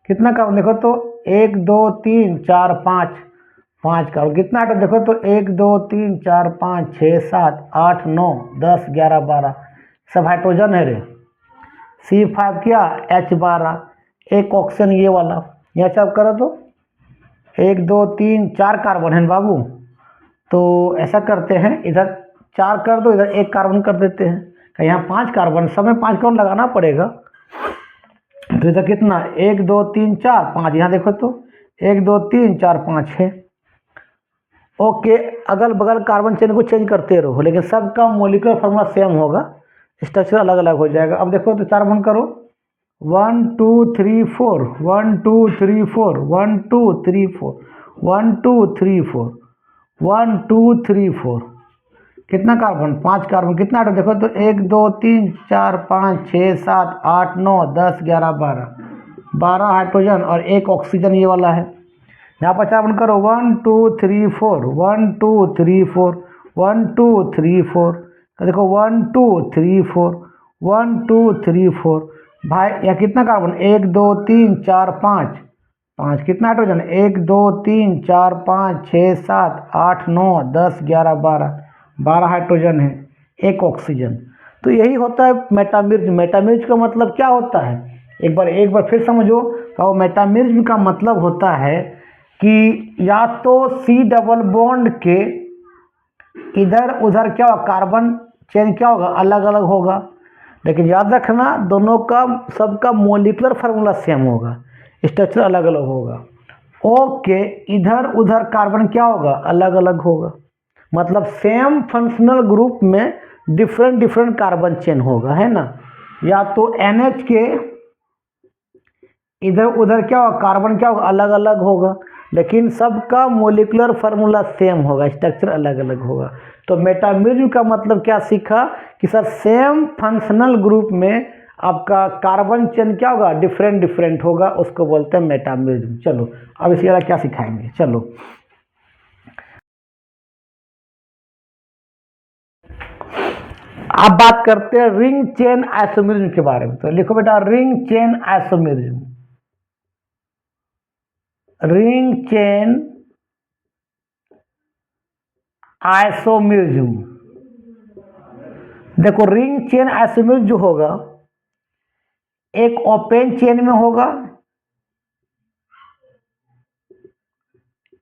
कितना कार्बन देखो तो 1 2 3 4 5, 5 कार्बन। कितना आटो देखो तो 1 2 3 4 5 6 7 8 9 10 11 12, सब हाइड्रोजन है रे। C5 क्या, H12, एक ऑक्सीजन ये वाला। यहाँ सब करो तो 1 2 3 4 कार्बन है बाबू, तो ऐसा करते हैं, इधर 4 कर दो, इधर 1 कार्बन कर देते हैं। तो यहाँ 5 कार्बन, सब में 5 कार्बन लगाना पड़ेगा। तो इधर कितना, 1 2 3 4 5, यहाँ देखो तो 1 2 3 4 5 6। ओके, अगल बगल कार्बन चेन को चेंज करते रहो, लेकिन सबका मोलिकुलर फार्मूला सेम होगा, स्ट्रक्चर अलग अलग हो जाएगा। अब देखो तो 4 बंद करो, 1 2 3 4, 1 2 3 4, 1 2 3 4, 1 2 3 4, 1 2 3 4। कितना कार्बन, 5 कार्बन। कितना आटो देखो तो 1 2 3 4 5 6 7 8 9 10 11 12, 12 हाइड्रोजन और 1 ऑक्सीजन ये वाला है। यहाँ पर 4 बंद करो, 1 2 3 4, 1 2 3 4, 1 2 3 4। तो देखो 1 2 3 4, 1 2 3 4 भाई। यहाँ कितना कार्बन, 1 2 3 4 5, 5 कितना हाइड्रोजन, 1 2 3 4 5 6 7 8 9 10 11 12, 12 हाइड्रोजन है, 1 ऑक्सीजन। तो यही होता है मेटामेरिज्म। मेटामेरिज्म का मतलब क्या होता है, एक बार फिर समझो। तो मेटामेरिज्म का मतलब होता है कि या तो C डबल बॉन्ड के इधर उधर क्या होगा, कार्बन चेन क्या होगा, अलग अलग होगा, लेकिन याद रखना दोनों का सबका मोलिकुलर फार्मूला सेम होगा, स्ट्रक्चर अलग अलग होगा। ओके, इधर उधर कार्बन क्या होगा, अलग अलग होगा, मतलब सेम फंक्शनल ग्रुप में डिफरेंट डिफरेंट कार्बन चेन होगा, है ना। या तो NH के इधर उधर क्या होगा, कार्बन क्या होगा, अलग अलग होगा, लेकिन सबका मोलिकुलर फार्मूला सेम होगा, स्ट्रक्चर अलग अलग होगा। तो मेटामेरिज्म का मतलब क्या सीखा कि सर सेम फंक्शनल ग्रुप में आपका कार्बन चेन क्या होगा, डिफरेंट डिफरेंट होगा, उसको बोलते हैं मेटामेरिज्म। चलो अब इसके अलावा क्या सिखाएंगे, चलो अब बात करते हैं रिंग चेन आइसोमेरिज्म के बारे में। तो लिखो बेटा, ring chain isomerism. Ring chain isomerism, देखो रिंग चेन आइसोमेरिज्म जो होगा, एक ओपन चेन में होगा,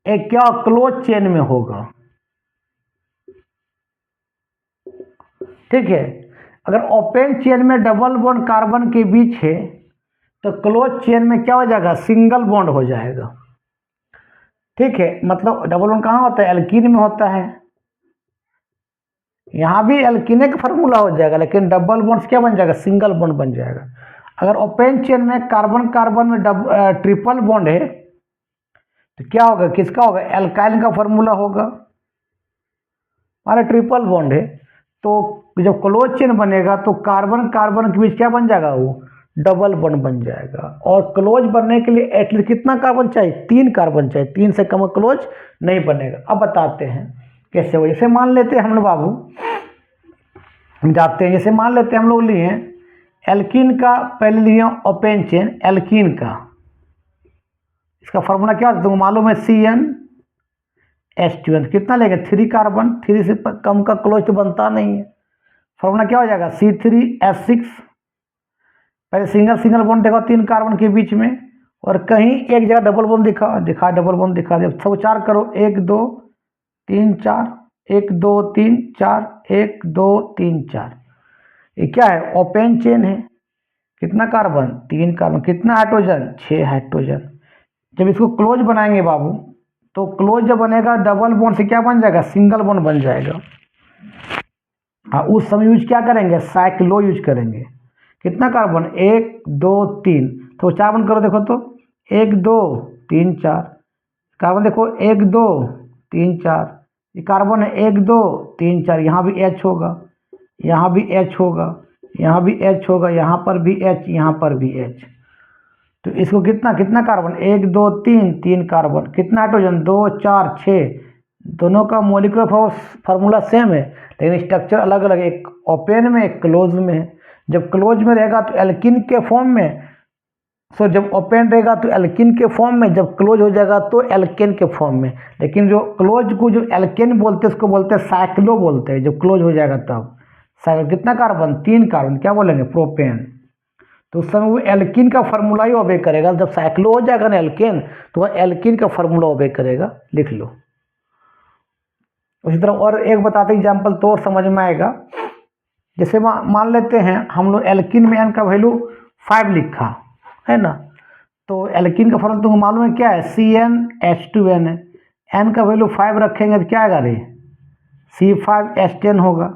एक क्या क्लोज चेन में होगा। ठीक है, अगर ओपन चेन में डबल बॉन्ड कार्बन के बीच है तो क्लोज चेन में क्या हो जाएगा, सिंगल बॉन्ड हो जाएगा। ठीक है, मतलब डबल बॉन्ड कहाँ होता है? एल्कीन में होता है। यहाँ भी एल्कीन का फार्मूला हो जाएगा, लेकिन डबल बॉन्ड क्या बन जाएगा? सिंगल बॉन्ड बन जाएगा। अगर ओपन चेन में कार्बन कार्बन में ट्रिपल बॉन्ड है तो क्या होगा? किसका होगा? एल्काइल का फार्मूला होगा। हमारा ट्रिपल बॉन्ड है तो जब क्लोज चेन बनेगा तो कार्बन कार्बन के बीच क्या बन जाएगा? वो डबल बॉन्ड बन जाएगा। और क्लोज बनने के लिए एटलीस्ट कितना कार्बन चाहिए? 3 कार्बन चाहिए, 3 से कम क्लोज नहीं बनेगा। अब बताते हैं कैसे हो। जैसे मान लेते हैं हम लोग बाबू, हम जाते हैं, जैसे मान लेते हैं हम लोग लिए एल्कीन का, पहले लिए ओपन चेन एल्कीन का, इसका फॉर्मूला क्या होता है तुमको मालूम है? CnH2n। कितना लेंगे? 3 कार्बन, 3 से कम का क्लोज तो बनता नहीं है। फॉर्मूला क्या हो जाएगा? C3H6। पहले सिंगल सिंगल बॉन्ड देखो 3 कार्बन के बीच में, और कहीं एक जगह डबल बॉन्ड दिखा डबल बॉन्ड दिखा दे। सब 4 करो, 1 2 3 4, 1 2 3 4, 1 2 3 4। ये क्या है? ओपन चेन है। कितना कार्बन? 3 कार्बन। कितना हाइड्रोजन? 6 हाइड्रोजन। जब इसको क्लोज बनाएंगे बाबू, तो क्लोज जब बनेगा डबल बॉन्ड से क्या बन जाएगा? सिंगल बॉन्ड बन जाएगा। हाँ, उस समय यूज क्या करेंगे? साइक्लो यूज करेंगे। कितना कार्बन? 1 2 3, तो 4 बंद करो, देखो तो 1 2 3 4 कार्बन, देखो 1 2 3 4, ये कार्बन है 1 2 3 4। यहाँ भी H होगा, यहाँ भी H होगा, यहाँ भी H होगा, यहाँ पर भी H, यहाँ पर भी H। तो इसको कितना कितना कार्बन? 1 2 3, 3 कार्बन। कितना हाइड्रोजन? 2 4 6। दोनों का मॉलिक्यूलर फार्मूला सेम है, लेकिन स्ट्रक्चर अलग अलग है। एक ओपन में, एक क्लोज में है। जब क्लोज में रहेगा तो एल्कीन के फॉर्म में, जब ओपन रहेगा तो एल्कीन के फॉर्म में, जब क्लोज हो जाएगा तो एल्केन के फॉर्म में। लेकिन जो क्लोज को जो एल्केन बोलते हैं उसको बोलते हैं साइक्लो बोलते हैं, जब क्लोज हो जाएगा तब। साइक्लो कितना कार्बन? 3 कार्बन, क्या बोलेंगे? प्रोपेन। तो उस समय वो एल्कीन का फार्मूला ही ओबे करेगा। जब साइक्लो हो जाएगा ना एल्केन, तो वह एल्कीन का फार्मूला ओबे करेगा। लिख लो। उसी तरह और एक बताते एग्जाम्पल तो और समझ में आएगा। जैसे मान लेते हैं हम लोग एल्कीन में n का वैल्यू 5 लिखा है ना, तो एल्कीन का फॉर्मूला तुमको मालूम है क्या है? CnH2n है। n का वैल्यू 5 रखेंगे तो क्या आएगा रे? C5H10 होगा।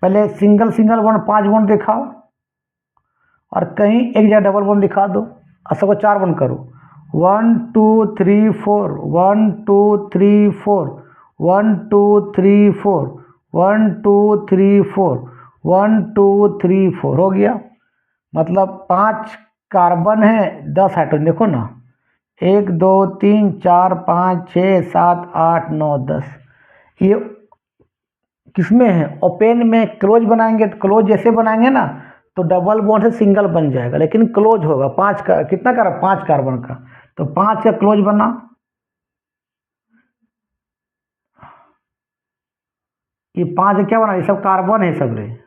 पहले सिंगल सिंगल बॉन्ड 5 बॉन्ड दिखाओ, और कहीं एक जगह डबल बॉन्ड दिखा दो, और सबको 4 बॉन्ड करो। 1 2 3 4, 1 2 3 4, 1 2 3 4, 1 2 3 4, 1 2 3 4 हो गया। मतलब 5 कार्बन है, 10 हाइड्रोजन। देखो ना, 1 2 3 4 5 6 7 8 9 10। ये किसमें है? ओपन में। क्लोज बनाएंगे तो क्लोज जैसे बनाएंगे ना तो डबल बॉन्ड से सिंगल बन जाएगा, लेकिन क्लोज होगा 5 का। कितना कार्बन? 5 कार्बन का। तो 5 का क्लोज बना, ये 5 क्या बना? ये सब कार्बन है सब रे।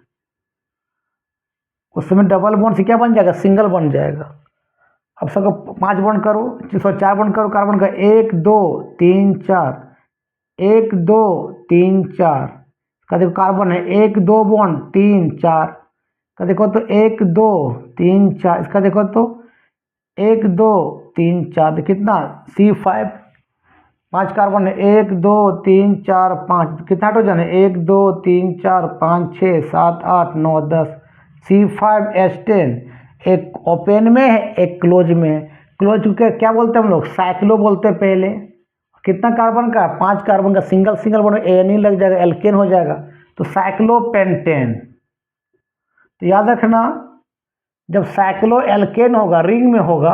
उस समय डबल बॉन्ड से क्या बन जाएगा? सिंगल बन जाएगा। अब सबको 5 बॉन्ड करो, 4 बॉन्ड करो कार्बन का। 1 2 3 4, 1 2 3 4 का। देखो कार्बन है, 1 2 बॉन्ड 3 4 का। देखो तो 1 2 3 4, इसका देखो तो 1 2 3 4। कितना? C5, 5 कार्बन है, 1 2 3 4 5। कितना हाइड्रोजन है? 1 2 3 4 5 6 7 8 9 10। C5H10 एक ओपन में है, एक क्लोज में है। क्लोज के क्या बोलते हैं हम लोग? साइक्लो बोलते हैं पहले। कितना कार्बन का? 5 कार्बन का। सिंगल सिंगल बॉन्ड एन ही लग जाएगा, एल्केन हो जाएगा, तो साइक्लोपेंटेन। तो याद रखना, जब साइक्लो एल्केन होगा, रिंग में होगा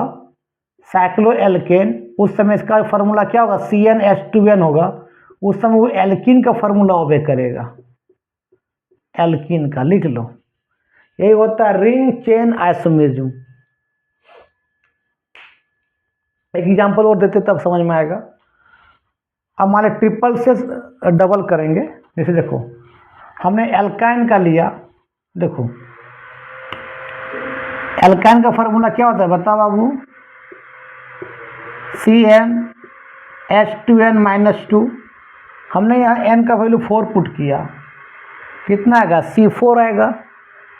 साइक्लो एल्केन, उस समय इसका फार्मूला क्या होगा? CnH2n होगा। उस समय वो एल्कीन का फार्मूला ओबे करेगा, एल्कीन का। लिख लो, यही होता है रिंग चेन आइसोमेरिज्म। एक एग्जांपल और देते तब समझ में आएगा। अब हमारे ट्रिपल से डबल करेंगे। जैसे देखो, हमने एल्काइन का लिया। देखो एल्काइन का फार्मूला क्या होता है बताओ बाबू? CnH2n-2। हमने यहाँ n का वैल्यू 4 पुट किया। कितना आएगा? C4 आएगा।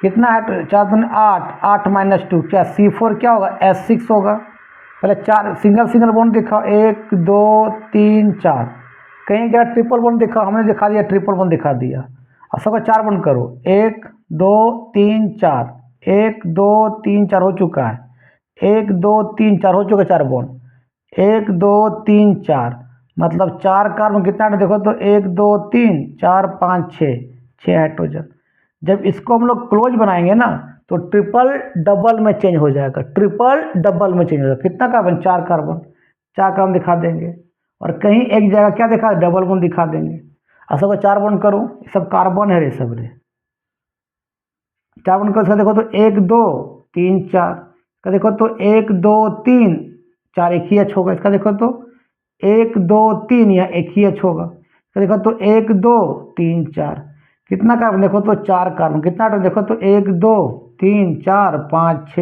कितना है? 4 8 8 -2, क्या C4 क्या होगा? H6 होगा। पहले 4 सिंगल सिंगल बॉन्ड दिखाओ, 1 2 3 4। कहीं क्या ट्रिपल बॉन्ड दिखाओ, हमने दिखा दिया, ट्रिपल बॉन्ड दिखा दिया। अब सबको 4 बॉन्ड करो, 1 2 3 4, 1 2 3 4 हो चुका है, 1 2 3 4 हो चुका है 4 बॉन्ड, 1 2 3 4, मतलब 4 कार्बन कितना है देखो तो 1 2 3 4 5 6 हाइड्रोजन। जब इसको हम लोग क्लोज बनाएंगे ना तो ट्रिपल डबल में चेंज हो जाएगा, ट्रिपल डबल में चेंज हो जाएगा। कितना कार्बन? 4 कार्बन, 4 कार्बन दिखा देंगे। और कहीं एक जगह क्या दिखा, डबल बॉन्ड दिखा देंगे। अब सबको 4 बॉन्ड करो, सब कार्बन है रे सब रे। 4 बॉन्ड करो, देखो तो 1 2 3 4 का देखो तो 1 2 3 4 एक ही एच होगा। इसका देखो तो 1 2 3 या एक ही एच होगा। इसका देखो तो 1 2 3 4, कितना कार्बन देखो तो 4 कार्बन, कितना आटो देखो तो 1 2 3 4 5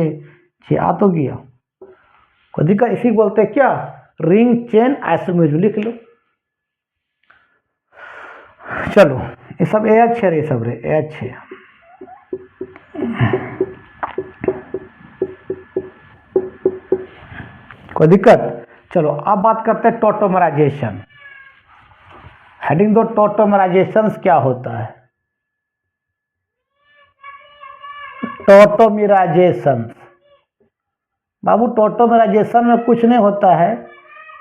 6 आ तो गया। कोई दिक्कत? इसी बोलते हैं क्या, रिंग चेन आइसोमेरिज्म। लिख लो। चलो ये सब एच है रे, सब रे एच है। कोई दिक्कत? चलो अब बात करते हैं टॉटोमराइजेशन। हेडिंग दो, टॉटोमराइजेशन क्या होता है? टॉटोमराइजेशन बाबू, टॉटोमराइजेशन में कुछ नहीं होता है।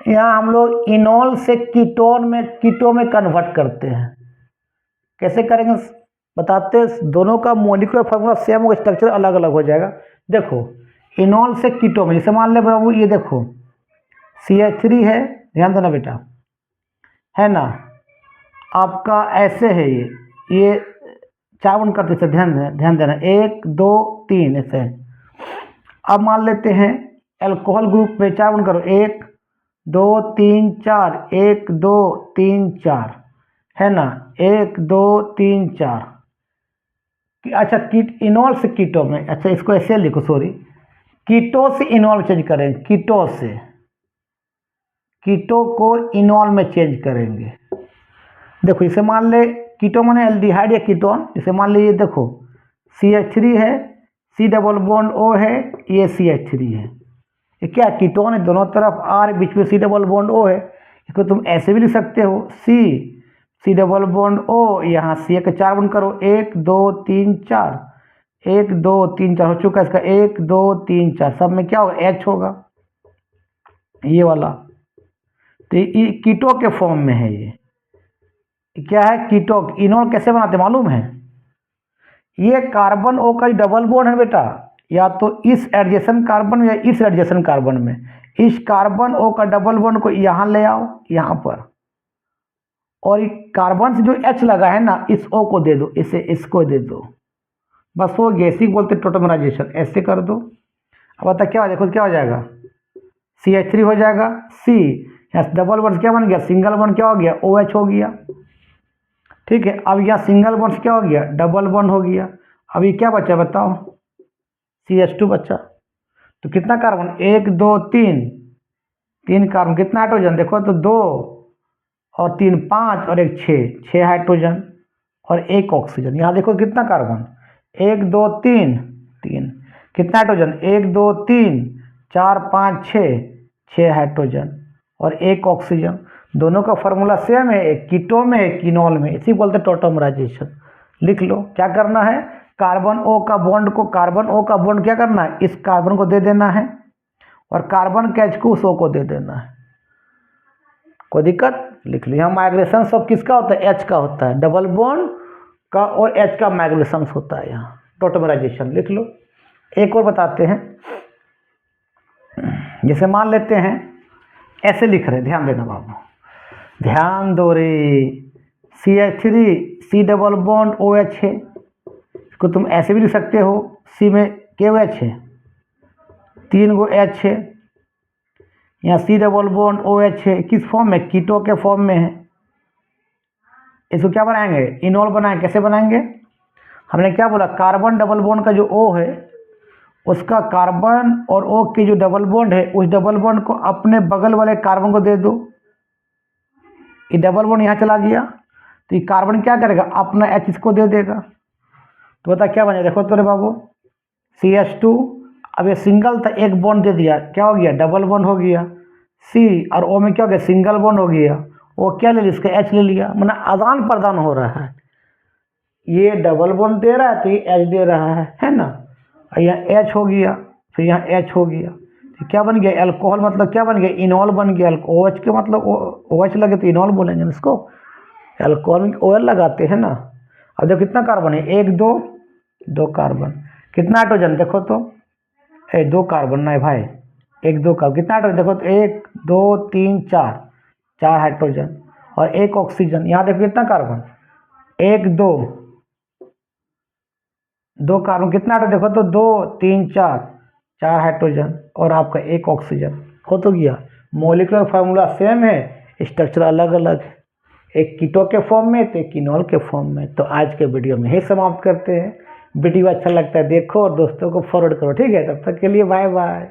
यहाँ हम लोग इनॉल से कीटोन में कन्वर्ट करते हैं। कैसे करेंगे बताते हैं। दोनों का मॉलिक्यूलर फार्मूला सेम होगा, स्ट्रक्चर अलग अलग हो जाएगा। देखो इनॉल से कीटोन में, जैसे मान ले बाबू ये देखो CH3 है, ध्यान देना बेटा, है ना, आपका ऐसे है ये 4 बॉन्ड करते थे, ध्यान देना, 1 2 3 ऐसे है। अब मान लेते हैं अल्कोहल ग्रुप में 4 बॉन्ड करो, 1 2 3 4, 1 2 3 4, है ना, 1 2 3 4। अच्छा इनॉल से कीटो में, अच्छा इसको ऐसे लिखो, सॉरी, कीटो से इनॉल चेंज करेंगे, कीटो से कीटो को इनॉल में चेंज करेंगे। देखो इसे मान ले कीटो माने एल्डिहाइड या कीटोन। इसे मान लीजिए देखो CH3 है, C डबल बॉन्ड O है, ये CH3 है, ये क्या कीटोन है, दोनों तरफ R, बीच में C डबल बॉन्ड O है। इसको तुम ऐसे भी लिख सकते हो, C डबल बॉन्ड O, यहाँ C के 4 बॉन्ड करो, 1 2 3 4, 1 2 3 4 हो चुका है इसका, 1 2 3 4, सब में क्या होगा, H होगा ये वाला। तो ये कीटो के फॉर्म में है। ये क्या है, कीटो। इनॉल कैसे बनाते मालूम है? ये कार्बन O का डबल बॉन्ड है बेटा, या तो इस एडजेसेंट कार्बन या इस एडजेसेंट कार्बन में, इस कार्बन O का डबल बॉन्ड को यहाँ ले आओ यहाँ पर, और कार्बन से जो H लगा है ना, इस O को दे दो, इसे इसको दे दो, बस वो गैसी बोलते टॉटोमराइजेशन। ऐसे कर दो। अब बता क्या हो जाएगा, खुद क्या हो जाएगा, CH3 हो जाएगा, C यहाँ डबल बॉन्ड क्या बन गया, सिंगल बॉन्ड क्या हो गया, OH हो गया। ठीक है, अब यहाँ सिंगल बॉन्ड क्या हो गया, डबल बॉन्ड हो गया। अभी क्या बचा बताओ, CH2 बचा। तो कितना कार्बन, 1 2 3 कार्बन, कितना हाइड्रोजन देखो तो 2 और 3 5 और 1 6 हाइड्रोजन और 1 ऑक्सीजन। यहाँ देखो कितना कार्बन, 1 2 3 कितना हाइड्रोजन, 1 2 3 4 5 6 हाइड्रोजन और 1 ऑक्सीजन। दोनों का फार्मूला सेम है, एक कीटो में एक इनॉल में, इसी बोलते टॉटोमराइजेशन। लिख लो क्या करना है, कार्बन O का बॉन्ड को, कार्बन O का बॉन्ड क्या करना है, इस कार्बन को दे देना है, और कार्बन के H को उस O को दे देना है। कोई दिक्कत? लिख लो। यहाँ माइग्रेशन सब किसका होता है, H का होता है, डबल बॉन्ड का और H का माइग्रेशन होता है यहाँ टॉटोमराइजेशन। लिख लो। एक और बताते हैं, जैसे मान लेते हैं ऐसे लिख रहे, ध्यान देना बाबू, ध्यान दो रे, CH3 C double bond OH है, इसको तुम ऐसे भी लिख सकते हो, C में KOH है, 3 गो H है, यहाँ C डबल बॉन्ड OH है, किस फॉर्म में, कीटो के फॉर्म में है। इसको क्या बनाएंगे, इनॉल बनाएंगे। कैसे बनाएंगे, हमने क्या बोला, कार्बन डबल बॉन्ड का जो O है उसका कार्बन और O की जो डबल बॉन्ड है, उस डबल बॉन्ड को अपने बगल वाले कार्बन को दे दो। ये डबल बॉन्ड यहाँ चला गया तो ये कार्बन क्या करेगा, अपना H इसको दे देगा। तो बता क्या बनेगा, देखो तो रे बाबू, CH2 अब ये सिंगल था, एक बॉन्ड दे दिया, क्या हो गया, डबल बॉन्ड हो गया। सी और ओ में क्या हो गया, सिंगल बॉन्ड हो गया। वो क्या ले लिया, इसका एच ले लिया, मतलब आदान प्रदान हो रहा है। ये डबल बॉन्ड दे रहा है तो ये एच दे रहा है ना। यहाँ एच हो गया, फिर यहाँ एच हो गया, तो क्या बन गया, अल्कोहल मतलब क्या बन गया, इनॉल बन गया। ओ एच के मतलब ओ एच लगे तो इनॉल बोलेंगे ना इसको, अल्कोहल में ओ एल लगाते हैं ना। अब देखो कितना कार्बन है, एक दो, दो कार्बन, कितना हाइड्रोजन देखो तो, दो कार्बन ना है भाई, एक दो कार्बन, कितना हाइड्रोजन देखो तो, एक दो तीन चार, चार हाइड्रोजन और एक ऑक्सीजन। यहाँ देखो कितना कार्बन, एक दो, दो कार्बन, कितना हाइड्रोजन देखो तो, दो तीन चार, चार हाइड्रोजन और आपका एक ऑक्सीजन हो तो गया। मॉलिक्यूलर फार्मूला सेम है, स्ट्रक्चर अलग अलग है, एक कीटो के फॉर्म में तो एक किनोल के फॉर्म में। तो आज के वीडियो में ही समाप्त करते हैं। वीडियो अच्छा लगता है देखो और दोस्तों को फॉरवर्ड करो, ठीक है। तब तक के लिए बाय बाय।